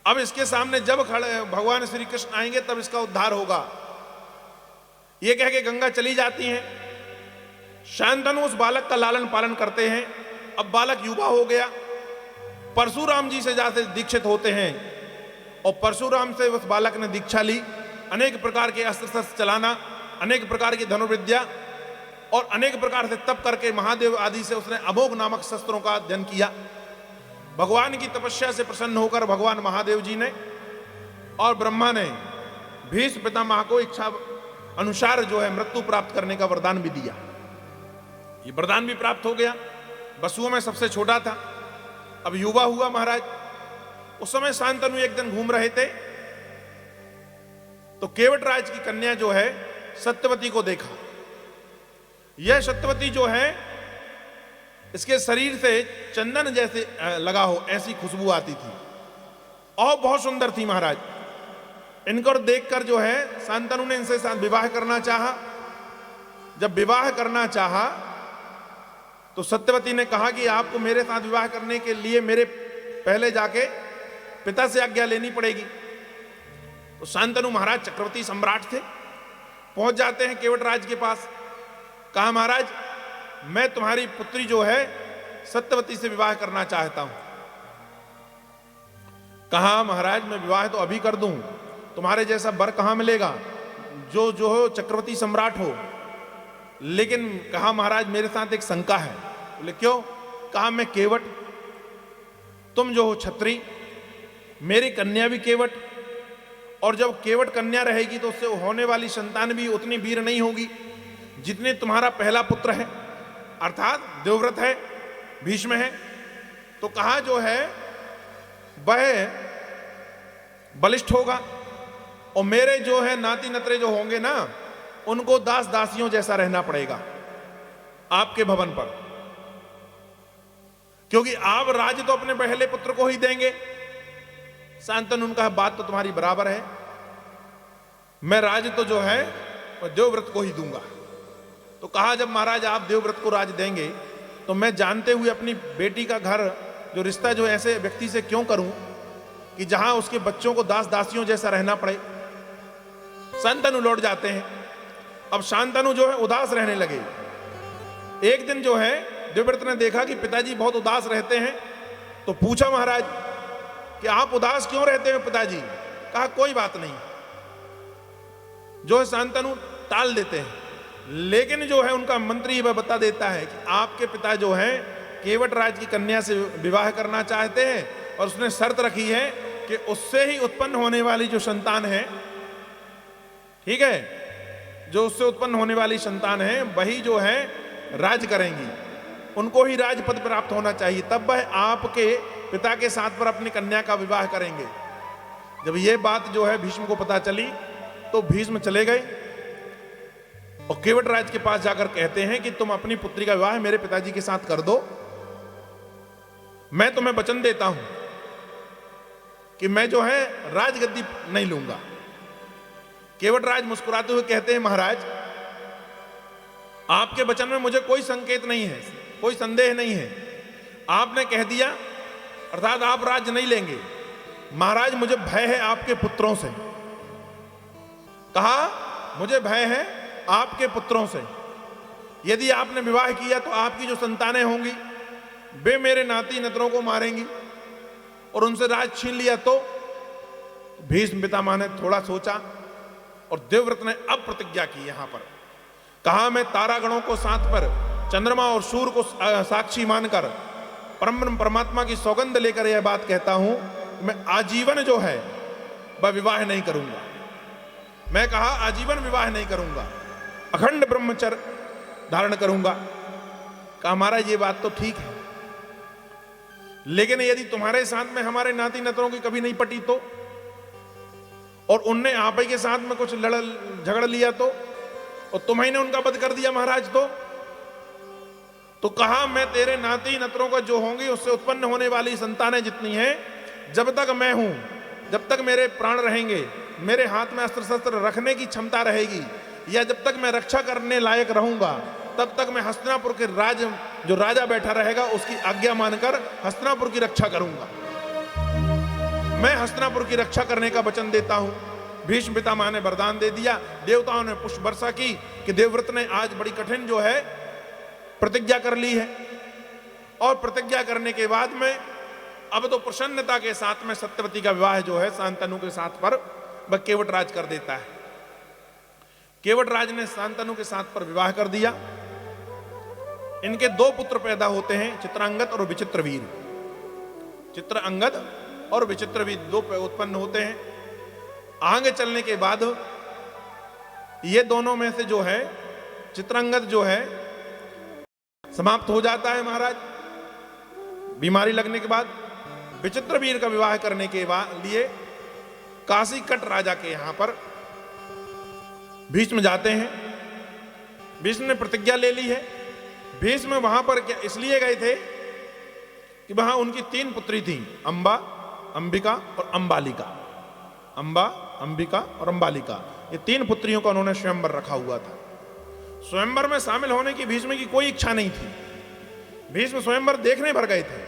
अब इसके सामने जब खड़े भगवान श्री कृष्ण आएंगे तब इसका उद्धार होगा। ये कह के गंगा चली जाती हैं। शांतनु उस बालक का लालन पालन करते हैं। अब बालक युवा हो गया, परशुराम जी से जाते दीक्षित होते हैं और परशुराम से उस बालक ने दीक्षा ली। अनेक प्रकार के अस्त्र शस्त्र चलाना, अनेक प्रकार की धनुर्विद्या और अनेक प्रकार से तप करके महादेव आदि से उसने अमोघ नामक शस्त्रों का अध्ययन किया। भगवान की तपस्या से प्रसन्न होकर भगवान महादेव जी ने और ब्रह्मा ने भीष्म पितामह को इच्छा अनुसार जो है मृत्यु प्राप्त करने का वरदान भी दिया। ये वरदान भी प्राप्त हो गया। वसुओं में सबसे छोटा था, अब युवा हुआ महाराज। उस समय शांतनु एक दिन घूम रहे थे तो केवट राज की कन्या जो है सत्यवती को देखा। यह सत्यवती जो है इसके शरीर से चंदन जैसे लगा हो ऐसी खुशबू आती थी और बहुत सुंदर थी महाराज। इनको देखकर जो है शांतनु ने इनसे साथ विवाह करना चाहा। जब विवाह करना चाहा तो सत्यवती ने कहा कि आपको मेरे साथ विवाह करने के लिए मेरे पहले जाके पिता से आज्ञा लेनी पड़ेगी। तो शांतनु महाराज चक्रवर्ती सम्राट थे, पहुंच जाते हैं केवट राज के पास। कहा महाराज मैं तुम्हारी पुत्री जो है सत्यवती से विवाह करना चाहता हूं। कहा महाराज मैं विवाह तो अभी कर दूं, तुम्हारे जैसा वर कहां मिलेगा जो हो चक्रवर्ती सम्राट हो। लेकिन कहा महाराज मेरे साथ एक शंका है। बोले क्यों? कहा मैं केवट, तुम जो हो छत्री, मेरी कन्या भी केवट, और जब केवट कन्या रहेगी तो उससे होने वाली संतान भी उतनी वीर नहीं होगी जितने तुम्हारा पहला पुत्र है, अर्थात देवव्रत है, भीष्म है। तो कहा जो है वह बलिष्ठ होगा और मेरे जो है नाती नतरे जो होंगे ना उनको दास दासियों जैसा रहना पड़ेगा आपके भवन पर, क्योंकि आप राज्य तो अपने पहले पुत्र को ही देंगे। शांतनु उनका बात तो तुम्हारी बराबर है, मैं राज्य तो जो है देवव्रत को ही दूंगा। तो कहा जब महाराज आप देवव्रत को राज देंगे तो मैं जानते हुए अपनी बेटी का घर जो रिश्ता जो ऐसे व्यक्ति से क्यों करूं कि जहां उसके बच्चों को दास दासियों जैसा रहना पड़े। शांतनु लौट जाते हैं। अब शांतनु जो है उदास रहने लगे। एक दिन जो है देवव्रत ने देखा कि पिताजी बहुत उदास रहते हैं, तो पूछा महाराज कि आप उदास क्यों रहते हैं पिताजी? कहा कोई बात नहीं। जो है शांतनु टाल देते हैं, लेकिन जो है उनका मंत्री वह बता देता है कि आपके पिता जो है केवट राज की कन्या से विवाह करना चाहते हैं और उसने शर्त रखी है कि उससे ही उत्पन्न होने वाली जो संतान है, ठीक है, जो उससे उत्पन्न होने वाली संतान है वही जो है राज करेंगी, उनको ही राजपद प्राप्त होना चाहिए, तब वह आपके पिता के साथ पर अपनी कन्या का विवाह करेंगे। जब यह बात जो है भीष्म को पता चली तो भीष्म चले गए और केवट राज के पास जाकर कहते हैं कि तुम अपनी पुत्री का विवाह मेरे पिताजी के साथ कर दो, मैं तुम्हें वचन देता हूं कि मैं जो है राजगद्दी नहीं लूंगा। केवट राज मुस्कुराते हुए कहते हैं महाराज आपके वचन में मुझे कोई संकेत नहीं है, कोई संदेह नहीं है, आपने कह दिया अर्थात आप राज्य नहीं लेंगे। महाराज मुझे भय है आपके पुत्रों से। कहा मुझे भय है आपके पुत्रों से, यदि आपने विवाह किया तो आपकी जो संतानें होंगी वे मेरे नाती नतरों को मारेंगी और उनसे राज छीन लिया तो। भीष्म पितामह ने थोड़ा सोचा और देवव्रत ने अब प्रतिज्ञा की। यहां पर कहा मैं तारागणों को साथ पर, चंद्रमा और सूर्य को साक्षी मानकर परम परमात्मा की सौगंध लेकर यह बात कहता हूं, मैं आजीवन जो है वह विवाह नहीं करूंगा। मैं कहा आजीवन विवाह नहीं करूंगा, अखंड ब्रह्मचर्य धारण करूंगा। कहा महाराज ये बात तो ठीक है, लेकिन यदि तुम्हारे साथ में हमारे नाती नतरों की कभी नहीं पटी तो, और उनने आप ही के साथ में कुछ लड़ झगड़ लिया तो और तुम्हें ने उनका वध कर दिया महाराज। तो कहा मैं तेरे नाती नतरों का जो होंगी उससे उत्पन्न होने वाली संतानें जितनी हैं, जब तक मैं हूं, जब तक मेरे प्राण रहेंगे, मेरे हाथ में अस्त्र शस्त्र रखने की क्षमता रहेगी, या जब तक मैं रक्षा करने लायक रहूंगा, तब तक मैं हस्तिनापुर के जो राजा बैठा रहेगा उसकी आज्ञा मानकर हस्तिनापुर की रक्षा करूंगा। मैं हस्तिनापुर की रक्षा करने का वचन देता हूं। भीष्म पितामह ने वरदान दे दिया। देवताओं ने पुष्प वर्षा की कि देवव्रत ने आज बड़ी कठिन जो है प्रतिज्ञा कर ली है, और प्रतिज्ञा करने के बाद में अब तो प्रसन्नता के साथ में सत्यवती का विवाह जो है शांतनु के साथ पर वह केवटराज कर देता है। केवटराज ने शांतनु के साथ पर विवाह कर दिया। इनके 2 पुत्र पैदा होते हैं, चित्रांगद और विचित्रवीर। चित्रांगद और विचित्रवीर 2 उत्पन्न होते हैं। आगे चलने के बाद ये दोनों में से जो है चित्रांगद जो है समाप्त हो जाता है महाराज, बीमारी लगने के बाद। विचित्रवीर का विवाह करने के लिए काशीकट राजा के यहां पर भीष्म जाते हैं। भीष्म ने प्रतिज्ञा ले ली है। भीष्म वहां पर इसलिए गए थे कि वहां उनकी 3 पुत्री थी, अंबा, अंबिका और अंबालिका। अंबा, अंबिका और अंबालिका, ये 3 पुत्रियों का उन्होंने स्वयंवर रखा हुआ था। स्वयंवर में शामिल होने की भीष्म की कोई इच्छा नहीं थी। भीष्म स्वयंवर देखने भर गए थे,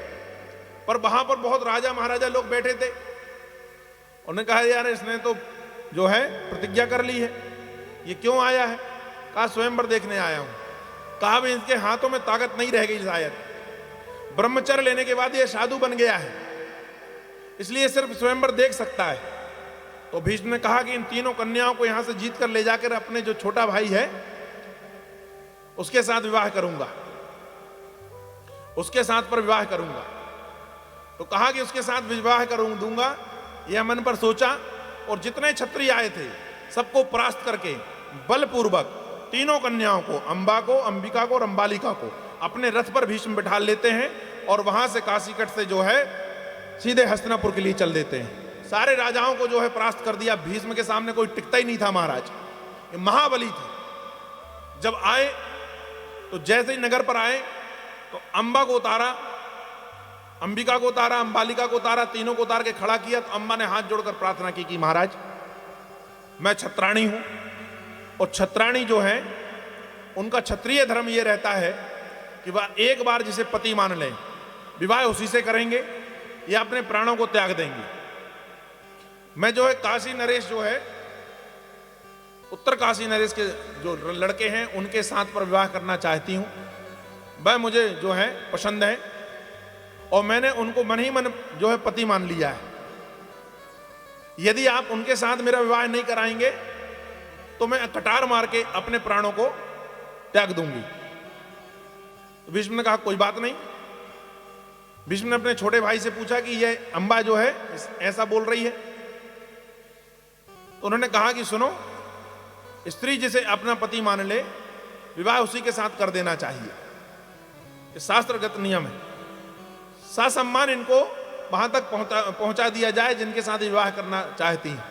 पर वहां पर बहुत राजा महाराजा लोग बैठे थे। उन्होंने कहा यार इसने तो जो है प्रतिज्ञा कर ली है, ये क्यों आया है? कहा स्वयंवर देखने आया हूं। कहा भी इसके हाथों में ताकत नहीं रह गई, शायद ब्रह्मचर्य लेने के बाद ये साधु बन गया है, इसलिए सिर्फ स्वयंवर देख सकता है। तो भीष्म ने कहा कि इन तीनों कन्याओं को यहां से जीत कर ले जाकर अपने जो छोटा भाई है उसके साथ विवाह करूंगा, उसके साथ पर विवाह करूंगा। तो कहा कि उसके साथ विवाह दूंगा, यह मन पर सोचा, और जितने क्षत्रिय आए थे सबको परास्त करके बलपूर्वक तीनों कन्याओं को, अंबा को, अंबिका को और अंबालिका को अपने रथ पर भीष्म बिठा लेते हैं और वहां से काशीकट से जो है सीधे हस्तिनापुर के लिए चल देते हैं। सारे राजाओं को जो है परास्त कर दिया। भीष्म के सामने कोई टिकता ही नहीं था महाराज, ये महाबली थे। जब आए तो जैसे ही नगर पर आए तो अंबा को उतारा, अंबिका को उतारा, अंबालिका को उतारा, तीनों को उतार के खड़ा किया। तो अंबा ने हाथ जोड़कर प्रार्थना की कि महाराज मैं छत्राणी हूं, और छत्राणी जो है उनका क्षत्रिय धर्म यह रहता है कि वह एक बार जिसे पति मान लें, विवाह उसी से करेंगे या अपने प्राणों को त्याग देंगे। मैं जो है काशी नरेश जो है, उत्तर काशी नरेश के जो लड़के हैं उनके साथ पर विवाह करना चाहती हूं। वह मुझे जो है पसंद है और मैंने उनको मन ही मन जो है पति मान लिया है। यदि आप उनके साथ मेरा विवाह नहीं कराएंगे तो मैं कटार मार के अपने प्राणों को त्याग दूंगी। तो भीष्म ने कहा कोई बात नहीं। भीष्म ने अपने छोटे भाई से पूछा कि यह अंबा जो है ऐसा बोल रही है। तो उन्होंने कहा कि सुनो, स्त्री जिसे अपना पति मान ले विवाह उसी के साथ कर देना चाहिए, ये शास्त्रगत नियम है। ससम्मान इनको वहां तक पहुंचा दिया जाए जिनके साथ विवाह करना चाहती हैं।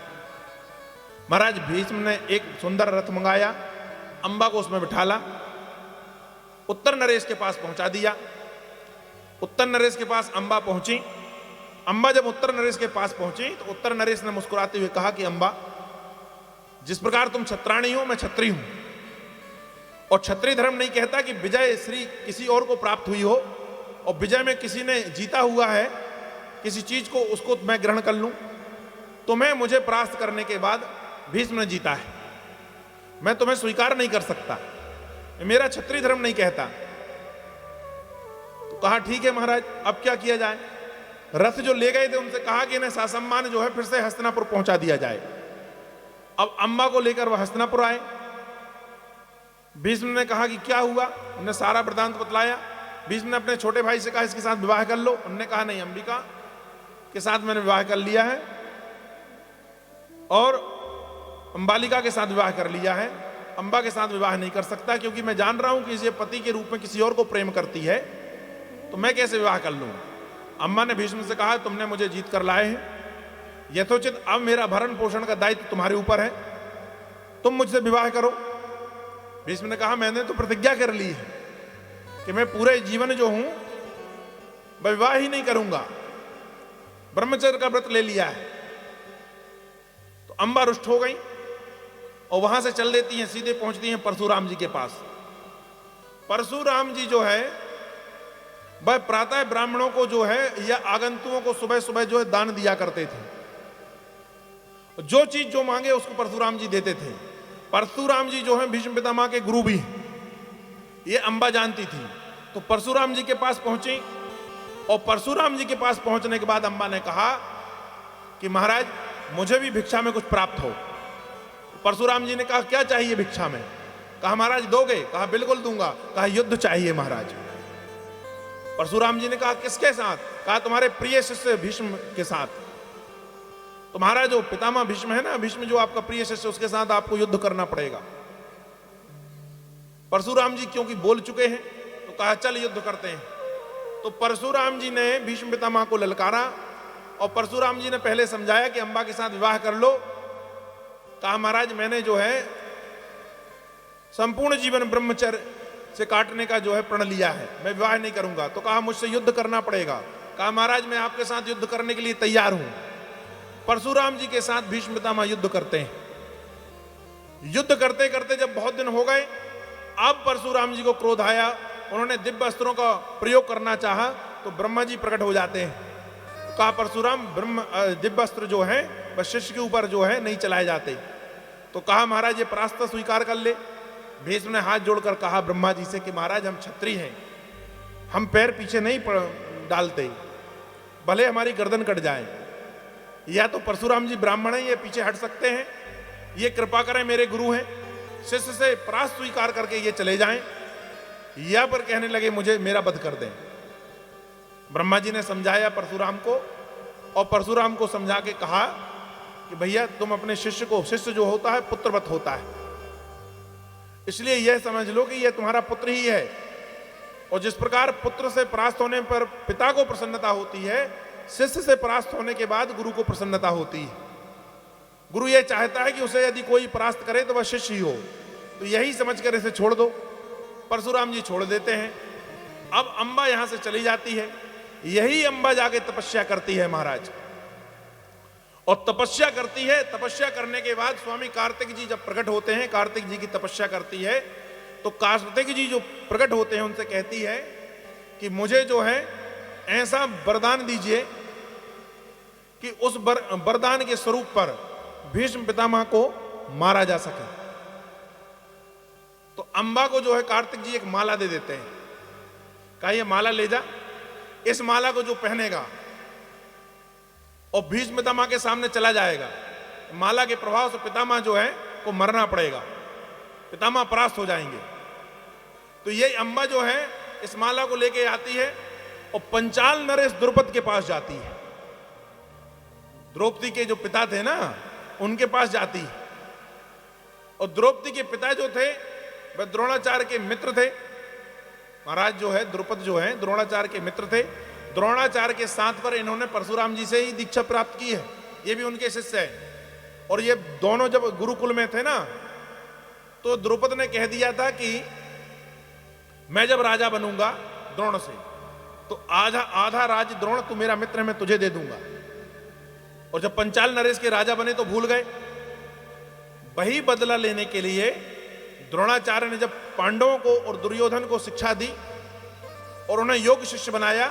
महाराज भीष्म ने एक सुंदर रथ मंगाया, अंबा को उसमें बिठाला, उत्तर नरेश के पास पहुंचा दिया। उत्तर नरेश के पास अंबा पहुंची। अंबा जब उत्तर नरेश के पास पहुंची तो उत्तर नरेश ने मुस्कुराते हुए कहा कि अंबा, जिस प्रकार तुम छत्राणी हो मैं छत्री हूं, और क्षत्रिय धर्म नहीं कहता कि विजय श्री किसी और को प्राप्त हुई हो और विजय में किसी ने जीता हुआ है किसी चीज को, उसको मैं ग्रहण कर लूं। तुम्हें मुझे परास्त करने के बाद भीष्म ने जीता है, मैं तुम्हें स्वीकार नहीं कर सकता, मेरा क्षत्रिय धर्म नहीं कहता। तो कहा ठीक है महाराज, अब क्या किया जाए। रथ जो ले गए थे उनसे कहा कि इन्हें ससम्मान जो है फिर से हस्तिनापुर पहुंचा दिया जाए। अब अंबा को लेकर वह हस्तिनापुर आए। भीष्म ने कहा कि क्या हुआ, उन्होंने सारा वृत्तांत बतलाया। भीष्म ने अपने छोटे भाई से कहा इसके साथ विवाह कर लो। उन्होंने कहा नहीं, अंबिका के साथ मैंने विवाह कर लिया है और अंबालिका के साथ विवाह कर लिया है, अंबा के साथ विवाह नहीं कर सकता, क्योंकि मैं जान रहा हूं कि ये पति के रूप में किसी और को प्रेम करती है, तो मैं कैसे विवाह कर लूं। अम्मा ने भीष्म से कहा तुमने मुझे जीत कर लाए हैं, यथोचित अब मेरा भरण पोषण का दायित्व तुम्हारे ऊपर है, तुम मुझसे विवाह करो। भीष्म ने कहा मैंने तो प्रतिज्ञा कर ली है कि मैं पूरे जीवन जो हूं वह विवाह ही नहीं करूंगा, ब्रह्मचर्य का व्रत ले लिया है। तो अंबा रुष्ट हो गई और वहां से चल देती हैं, सीधे पहुंचती हैं परशुराम जी के पास। परशुराम जी जो है वह प्रातः ब्राह्मणों को जो है या आगंतुओं को सुबह सुबह जो है दान दिया करते थे। जो चीज जो मांगे उसको परशुराम जी देते थे। परशुराम जी जो है भीष्म पितामह के गुरु भी हैं, ये अंबा जानती थी। तो परशुराम जी के पास पहुंची और परशुराम जी के पास पहुंचने के बाद अंबा ने कहा कि महाराज मुझे भी भिक्षा में कुछ प्राप्त हो। परशुराम जी ने कहा क्या चाहिए भिक्षा में? कहा महाराज दोगे? कहा बिल्कुल दूंगा। कहा युद्ध चाहिए महाराज। परशुराम जी ने कहा किसके साथ? कहा तुम्हारे प्रिय शिष्य भीष्म के साथ। तुम्हारा जो पितामह भीष्म है ना, भीष्म जो आपका प्रिय शिष्य, उसके साथ आपको युद्ध करना पड़ेगा। परशुराम जी क्योंकि बोल चुके हैं तो कहा चल युद्ध करते हैं। तो परशुराम जी ने भीष्म पितामह को ललकारा और परशुराम जी ने पहले समझाया कि अंबा के साथ विवाह कर लो। कहा महाराज मैंने जो है संपूर्ण जीवन ब्रह्मचर्य से काटने का जो है प्रण लिया है, मैं विवाह नहीं करूंगा। तो कहा मुझसे युद्ध करना पड़ेगा। कहा महाराज मैं आपके साथ युद्ध करने के लिए तैयार हूं। परशुराम जी के साथ भीष्म पितामह युद्ध करते हैं। युद्ध करते करते जब बहुत दिन हो गए, अब परशुराम जी को क्रोध आया, उन्होंने दिव्य अस्त्रों का प्रयोग करना चाहा तो ब्रह्मा जी प्रकट हो जाते हैं। कहा परशुराम दिव्य अस्त्र जो है वह शिष्य के ऊपर जो है नहीं चलाए जाते। तो कहा महाराज ये परास्त स्वीकार कर ले। भीष्म ने हाथ जोड़कर कहा ब्रह्मा जी से कि महाराज हम क्षत्रिय हैं, हम पैर पीछे नहीं डालते, भले हमारी गर्दन कट जाए। या तो परशुराम जी ब्राह्मण हैं, ये पीछे हट सकते हैं, ये कृपा करें मेरे गुरु हैं, शिष्य से परास्त स्वीकार करके ये चले जाएं, या पर कहने लगे मुझे मेरा वध कर दें। ब्रह्मा जी ने समझाया परशुराम को और परशुराम को समझा के कहा कि भैया तुम अपने शिष्य को, शिष्य जो होता है पुत्रवत होता है, इसलिए यह समझ लो कि यह तुम्हारा पुत्र ही है। और जिस प्रकार पुत्र से परास्त होने पर पिता को प्रसन्नता होती है, शिष्य से परास्त होने के बाद गुरु को प्रसन्नता होती है। गुरु यह चाहता है कि उसे यदि कोई परास्त करे तो वह शिष्य ही हो। तो यही समझकर इसे छोड़ दो। परशुराम जी छोड़ देते हैं। अब अंबा यहां से चली जाती है। यही अंबा जाके तपस्या करती है महाराज, और तपस्या करती है। तपस्या करने के बाद स्वामी कार्तिक जी जब प्रकट होते हैं, कार्तिक जी की तपस्या करती है, तो कार्तिक जी जो प्रकट होते हैं उनसे कहती है कि मुझे जो है ऐसा वरदान दीजिए कि उस वरदान के स्वरूप पर भीष्म पितामह को मारा जा सके। तो अंबा को जो है कार्तिक जी एक माला दे देते हैं। कहा ये माला ले जा, इस माला को जो पहनेगा और भीष्म पितामह के सामने चला जाएगा, माला के प्रभाव से पितामह जो है को मरना पड़ेगा, पितामह परास्त हो जाएंगे। तो ये अंबा जो है इस माला को लेके आती है और पंचाल नरेश द्रौपद के पास जाती है। द्रौपदी के जो पिता थे ना, उनके पास जाती है। और द्रौपदी के पिता जो थे वह द्रोणाचार्य के मित्र थे। महाराज जो है द्रौपद जो है द्रोणाचार्य के मित्र थे। द्रोणाचार्य के साथ पर इन्होंने परशुराम जी से ही दीक्षा प्राप्त की है, ये भी उनके शिष्य है। और ये दोनों जब गुरुकुल में थे ना, तो द्रौपद ने कह दिया था कि मैं जब राजा बनूंगा द्रोण से, तो आधा राज द्रोण तू मेरा मित्र है, मैं तुझे दे दूंगा। और जब पंचाल नरेश के राजा बने तो भूल गए। वही बदला लेने के लिए द्रोणाचार्य ने जब पांडवों को और दुर्योधन को शिक्षा दी और उन्हें योग्य शिष्य बनाया,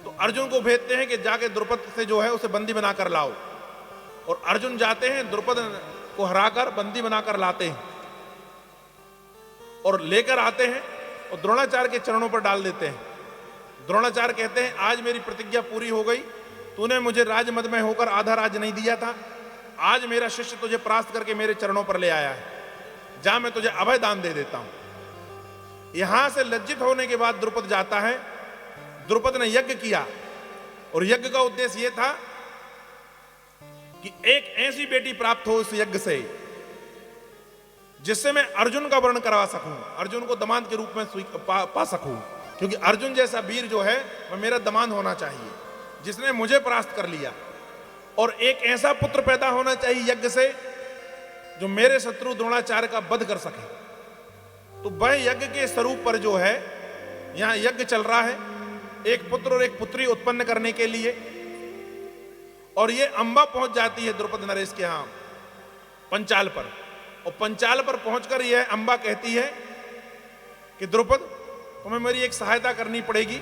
तो अर्जुन को भेजते हैं कि जाके द्रुपद से जो है उसे बंदी बनाकर लाओ। और अर्जुन जाते हैं, द्रुपद को हराकर बंदी बनाकर लाते हैं और लेकर आते हैं और द्रोणाचार्य के चरणों पर डाल देते हैं। द्रोणाचार्य कहते हैं आज मेरी प्रतिज्ञा पूरी हो गई, तूने मुझे राजमद में होकर आधा राज नहीं दिया था, आज मेरा शिष्य तुझे परास्त करके मेरे चरणों पर ले आया है, जा मैं तुझे अभय दान दे देता हूं। यहां से लज्जित होने के बाद द्रुपद जाता है। द्रुपद ने यज्ञ किया और यज्ञ का उद्देश्य यह था कि एक ऐसी बेटी प्राप्त हो इस यज्ञ से जिससे मैं अर्जुन का वर्ण करवा सकूं, अर्जुन को दामाद के रूप में पा सकूं, क्योंकि अर्जुन जैसा वीर जो है वह मेरा दामाद होना चाहिए, जिसने मुझे परास्त कर लिया। और एक ऐसा पुत्र पैदा होना चाहिए यज्ञ से जो मेरे शत्रु द्रोणाचार्य का वध कर सके। तो वह यज्ञ के स्वरूप पर जो है यहां यज्ञ चल रहा है, एक पुत्र और एक पुत्री उत्पन्न करने के लिए। और ये अंबा पहुंच जाती है द्रौपदी नरेश के यहां पंचाल पर, और पंचाल पर पहुंचकर यह अंबा कहती है कि द्रौपद, तुम्हें मेरी एक सहायता करनी पड़ेगी।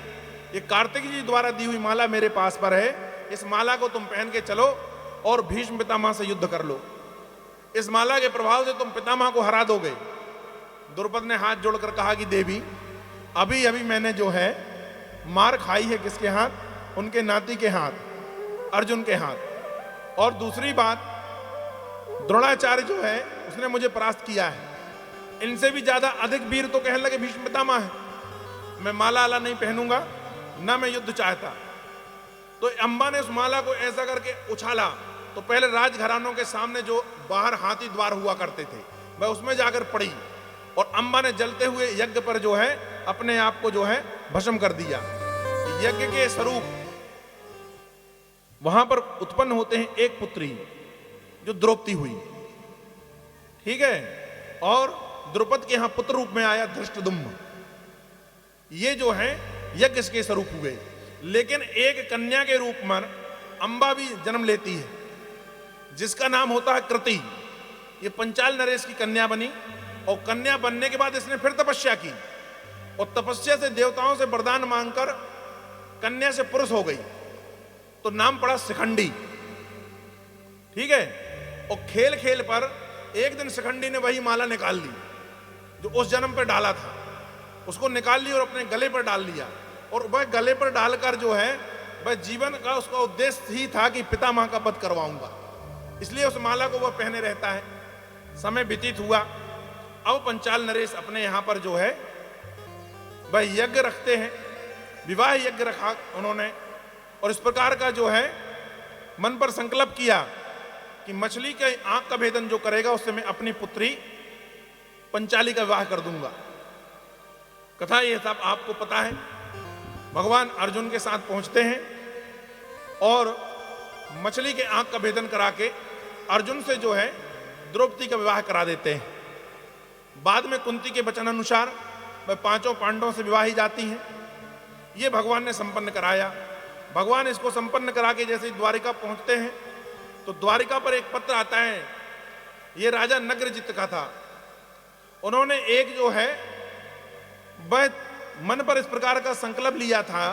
ये कार्तिक जी द्वारा दी हुई माला मेरे पास पर है, इस माला को तुम पहन के चलो और भीष्म पितामह से युद्ध कर लो। इस माला के प्रभाव से तुम पितामह को हरा दोगे। द्रौपद ने हाथ जोड़कर कहा कि देवी, अभी अभी मैंने जो है मार खाई है किसके हाथ? उनके नाती के हाथ, अर्जुन के हाथ। और दूसरी बात, द्रोणाचार्य जो है उसने मुझे परास्त किया है। इनसे भी ज्यादा अधिक वीर तो कहने लगे भीष्म पितामह है। मैं माला आला नहीं पहनूंगा, ना मैं युद्ध चाहता। तो अंबा ने उस माला को ऐसा करके उछाला, तो पहले राजघरानों के सामने जो बाहर हाथी द्वार हुआ करते थे वह उसमें जाकर पड़ी, और अंबा ने जलते हुए यज्ञ पर जो है अपने आप को जो है भस्म कर दिया। यज्ञ के स्वरूप वहां पर उत्पन्न होते हैं एक पुत्री जो द्रौपदी हुई, ठीक है। और द्रुपद के यहां पुत्र रूप में आया धृष्टद्युम्न। ये जो है यज्ञ के स्वरूप हुए। लेकिन एक कन्या के रूप में अंबा भी जन्म लेती है जिसका नाम होता है कृति। ये पंचाल नरेश की कन्या बनी, और कन्या बनने के बाद इसने फिर तपस्या की, और तपस्या से देवताओं से वरदान मांगकर कन्या से पुरुष हो गई, तो नाम पड़ा शिखंडी, ठीक है। और खेल खेल पर एक दिन शिखंडी ने वही माला निकाल ली जो उस जन्म पर डाला था, उसको निकाल ली और अपने गले पर डाल लिया। और वह गले पर डालकर जो है वह जीवन का उसका उद्देश्य ही था कि पितामह का वध करवाऊंगा, इसलिए उस माला को वह पहने रहता है। समय व्यतीत हुआ, अब पंचाल नरेश अपने यहां पर जो है वह यज्ञ रखते हैं, विवाह यज्ञ रखा उन्होंने। और इस प्रकार का जो है मन पर संकल्प किया कि मछली के आंख का भेदन जो करेगा उससे मैं अपनी पुत्री पंचाली का विवाह कर दूंगा। कथा ये सब आपको पता है। भगवान अर्जुन के साथ पहुंचते हैं और मछली के आंख का भेदन करा के अर्जुन से जो है द्रौपदी का विवाह करा देते हैं। बाद में कुंती के वचन अनुसार वह पांचों पांडवों से विवाही जाती हैं। ये भगवान ने संपन्न कराया। भगवान इसको संपन्न करा के जैसे द्वारिका पहुंचते हैं तो द्वारिका पर एक पत्र आता है। ये राजा नग्रजित का था। उन्होंने एक जो है वह मन पर इस प्रकार का संकल्प लिया था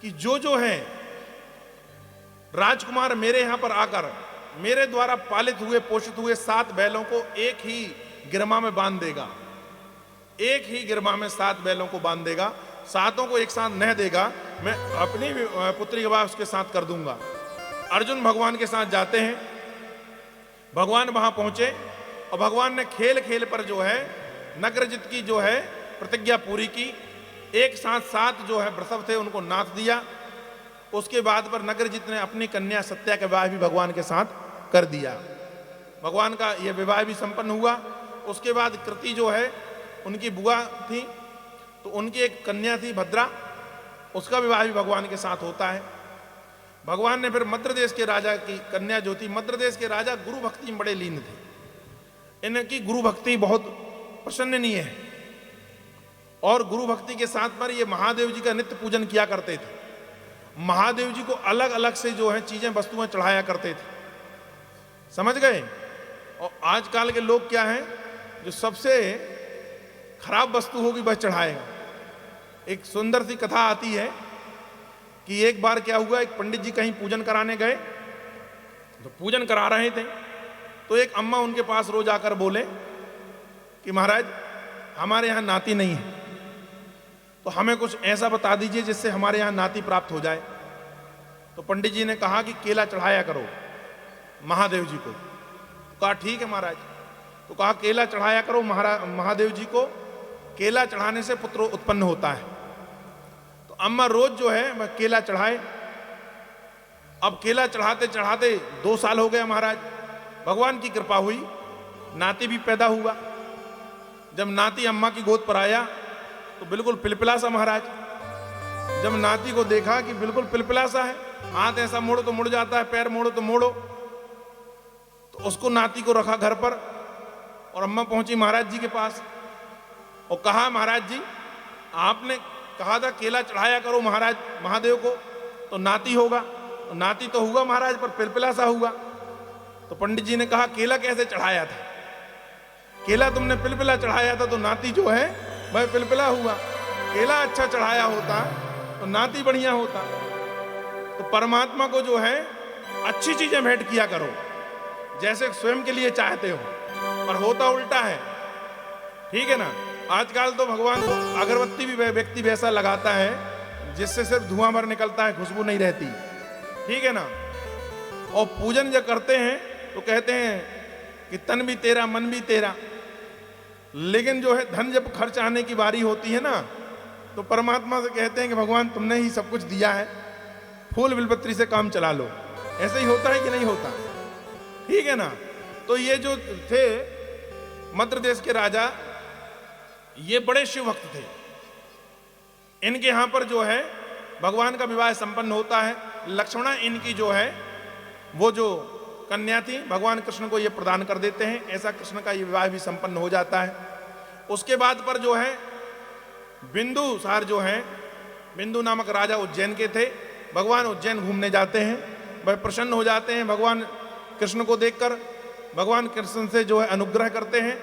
कि जो है राजकुमार मेरे यहां पर आकर मेरे द्वारा पालित हुए पोषित हुए 7 बैलों को एक ही गिरमा में बांध देगा, एक ही गिरमा में 7 बैलों को बांध देगा, 7 को एक साथ नहीं देगा, मैं अपनी पुत्री के विवाह उसके साथ कर दूंगा। अर्जुन भगवान के साथ जाते हैं। भगवान वहां पहुंचे और भगवान ने खेल खेल पर जो है नग्रजित की जो है प्रतिज्ञा पूरी की। एक साथ 7 जो है वृषभ थे उनको नाथ दिया। उसके बाद पर नग्रजित ने अपनी कन्या सत्या का विवाह भी भगवान के साथ कर दिया। भगवान का यह विवाह भी संपन्न हुआ। उसके बाद कृति जो है उनकी बुआ थी, तो उनकी एक कन्या थी भद्रा, उसका विवाह भी भगवान के साथ होता है। भगवान ने फिर मद्र देश के राजा की कन्या जो थी, मद्र देश के राजा गुरु भक्ति में बड़े लीन थे। इनकी गुरु भक्ति बहुत प्रसन्ननीय है और गुरु भक्ति के साथ पर ये महादेव जी का नित्य पूजन किया करते थे। महादेव जी को अलग अलग से जो है चीजें वस्तुएं चढ़ाया करते थे, समझ गए। और आजकल के लोग क्या हैं, जो सबसे खराब वस्तु होगी वह चढ़ाएगा। एक सुंदर सी कथा आती है कि एक बार क्या हुआ, एक पंडित जी कहीं पूजन कराने गए, तो पूजन करा रहे थे तो एक अम्मा उनके पास रोज आकर बोले कि महाराज हमारे यहाँ नाती नहीं है, तो हमें कुछ ऐसा बता दीजिए जिससे हमारे यहाँ नाती प्राप्त हो जाए। तो पंडित जी ने कहा कि केला चढ़ाया करो महादेव जी को। कहा ठीक है महाराज। तो कहा केला चढ़ाया करो महादेव जी को, केला चढ़ाने से पुत्र उत्पन्न होता है। तो अम्मा रोज जो है वह केला चढ़ाए। अब केला चढ़ाते चढ़ाते 2 साल हो गए महाराज। भगवान की कृपा हुई, नाती भी पैदा हुआ। जब नाती अम्मा की गोद पर आया तो बिल्कुल पिलपिला सा महाराज। जब नाती को देखा कि बिल्कुल पिलपिला सा है, हाथ ऐसा मोड़ो तो मुड़ जाता है, पैर मोड़ो तो मोड़ो, तो उसको नाती को रखा घर पर और अम्मा पहुंची महाराज जी के पास। और कहा महाराज जी आपने कहा था केला चढ़ाया करो महाराज महादेव को तो नाती होगा, तो नाती तो हुआ महाराज पर पिलपिला सा हुआ। तो पंडित जी ने कहा केला कैसे चढ़ाया था? केला तुमने पिलपिला चढ़ाया था तो नाती जो है वह पिलपिला हुआ। केला अच्छा चढ़ाया होता तो नाती बढ़िया होता। तो परमात्मा को जो है अच्छी चीजें भेंट किया करो जैसे स्वयं के लिए चाहते हो, पर होता उल्टा है। ठीक है ना? आजकल तो भगवान को अगरबत्ती भी व्यक्ति वैसा लगाता है जिससे सिर्फ धुआं भर निकलता है, खुशबू नहीं रहती। ठीक है ना? और पूजन जब करते हैं तो कहते हैं कि तन भी तेरा मन भी तेरा, लेकिन जो है धन जब खर्च आने की बारी होती है ना तो परमात्मा से कहते हैं कि भगवान तुमने ही सब कुछ दिया है, फूल बिलपत्री से काम चला लो। ऐसे ही होता है कि नहीं होता? ठीक है ना? तो ये जो थे मद्र देश के राजा, ये बड़े शिव भक्त थे। इनके यहां पर जो है भगवान का विवाह संपन्न होता है। लक्ष्मणा इनकी जो है वो जो कन्या थी भगवान कृष्ण को ये प्रदान कर देते हैं। ऐसा कृष्ण का ये विवाह भी संपन्न हो जाता है। उसके बाद पर जो है बिंदुसार जो है, बिंदु नामक राजा उज्जैन के थे। भगवान उज्जैन घूमने जाते हैं, वह प्रसन्न हो जाते हैं भगवान कृष्ण को देखकर। भगवान कृष्ण से जो है अनुग्रह करते हैं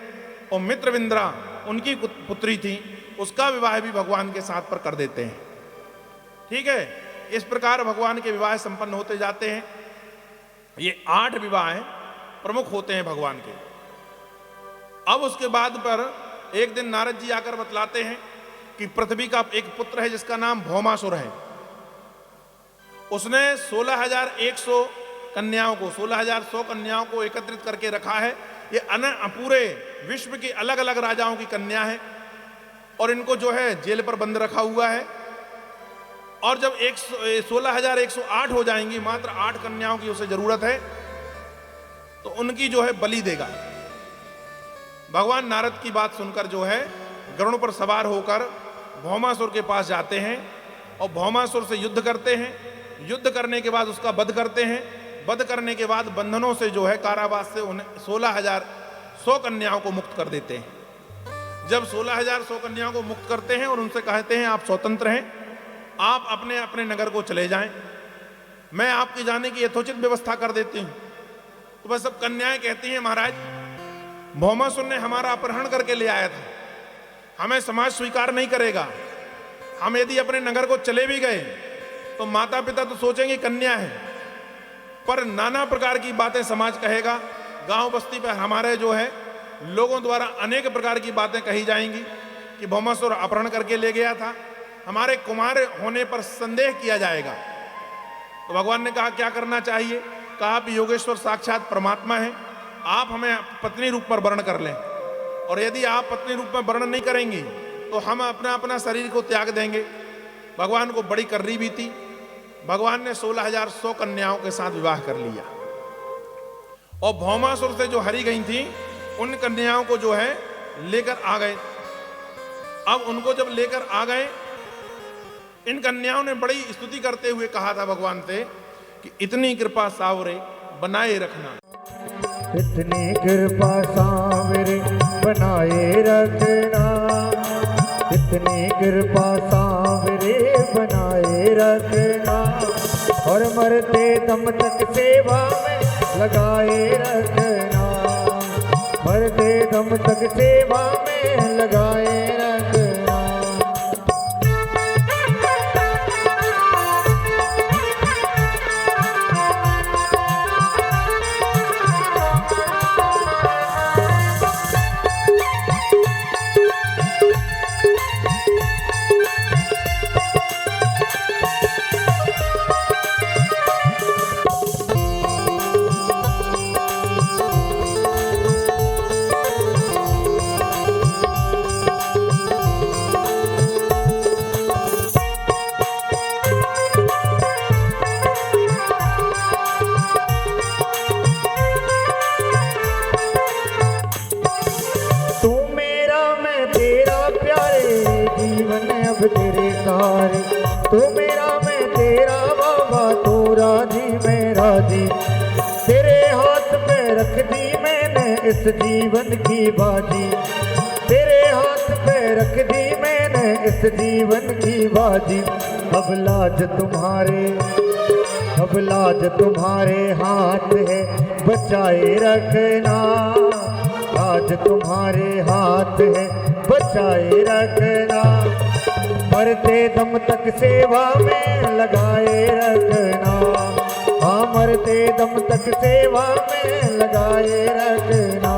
और मित्रविंद्रा उनकी पुत्री थी, उसका विवाह भी भगवान के साथ पर कर देते हैं। ठीक है? इस प्रकार भगवान के विवाह संपन्न होते जाते हैं। ये 8 विवाह प्रमुख होते हैं भगवान के। अब उसके बाद पर एक दिन नारद जी आकर बतलाते हैं कि पृथ्वी का एक पुत्र है जिसका नाम भौमासुर है। उसने 16,100 कन्याओं को 16,100 कन्याओं को एकत्रित करके रखा है। ये पूरे विश्व की अलग अलग राजाओं की कन्या है और इनको जो है जेल पर बंद रखा हुआ है। और जब 16,108 हो जाएंगी, मात्र 8 कन्याओं की उसे जरूरत है, तो उनकी जो है बलि देगा। भगवान नारद की बात सुनकर जो है गरुड़ पर सवार होकर भौमासुर के पास जाते हैं और भौमासुर से युद्ध करते हैं। युद्ध करने के बाद उसका वध करते हैं। वध करने के बाद बंधनों से जो है कारावास से उन्हें 16,100 कन्याओं को मुक्त कर देते हैं। जब 16,100 कन्याओं को मुक्त करते हैं और उनसे कहते हैं आप स्वतंत्र हैं, आप अपने अपने नगर को चले जाएं, मैं आपके जाने की यथोचित व्यवस्था कर देती हूं। तो बस सब कन्याएं कहती हैं महाराज भौमासुर ने हमारा अपहरण करके ले आया था, हमें समाज स्वीकार नहीं करेगा। हम यदि अपने नगर को चले भी गए तो माता पिता तो सोचेंगे कन्या है, पर नाना प्रकार की बातें समाज कहेगा। गांव बस्ती पर हमारे जो है लोगों द्वारा अनेक प्रकार की बातें कही जाएंगी कि भौमासुर अपहरण करके ले गया था, हमारे कुमार होने पर संदेह किया जाएगा। तो भगवान ने कहा क्या करना चाहिए? कहा आप योगेश्वर साक्षात परमात्मा है, आप हमें पत्नी रूप पर वर्ण कर लें, और यदि आप पत्नी रूप में वर्ण नहीं करेंगी तो हम अपना अपना शरीर को त्याग देंगे। भगवान को बड़ी कर्री भी थी। भगवान ने 16,100 कन्याओं के साथ विवाह कर लिया और भौमासुर से जो हरी गई थी उन कन्याओं को जो है लेकर आ गए। अब उनको जब लेकर आ गए, इन कन्याओं ने बड़ी स्तुति करते हुए कहा था भगवान से कि इतनी कृपा सावरे बनाए रखना, इतनी कृपा सावरे बनाए रखना, इतनी कृपा सावरे बनाए रखना, और मरते दम तक सेवा में लगाए रखना, मरते दम तक सेवा में लगाए रखना। तेरे सारे तू मेरा मैं तेरा बाबा, तू राजी मैं राजी, तेरे हाथ पे रख दी मैंने इस जीवन की बाजी, तेरे हाथ पे रख दी मैंने इस जीवन की बाजी। अब लाज तुम्हारे हाथ है, बचाए रखना। लाज तुम्हारे हाथ है, बचाए रखना। मरते दम तक सेवा में लगाए रखना। हाँ, मरते दम तक सेवा में लगाए रखना।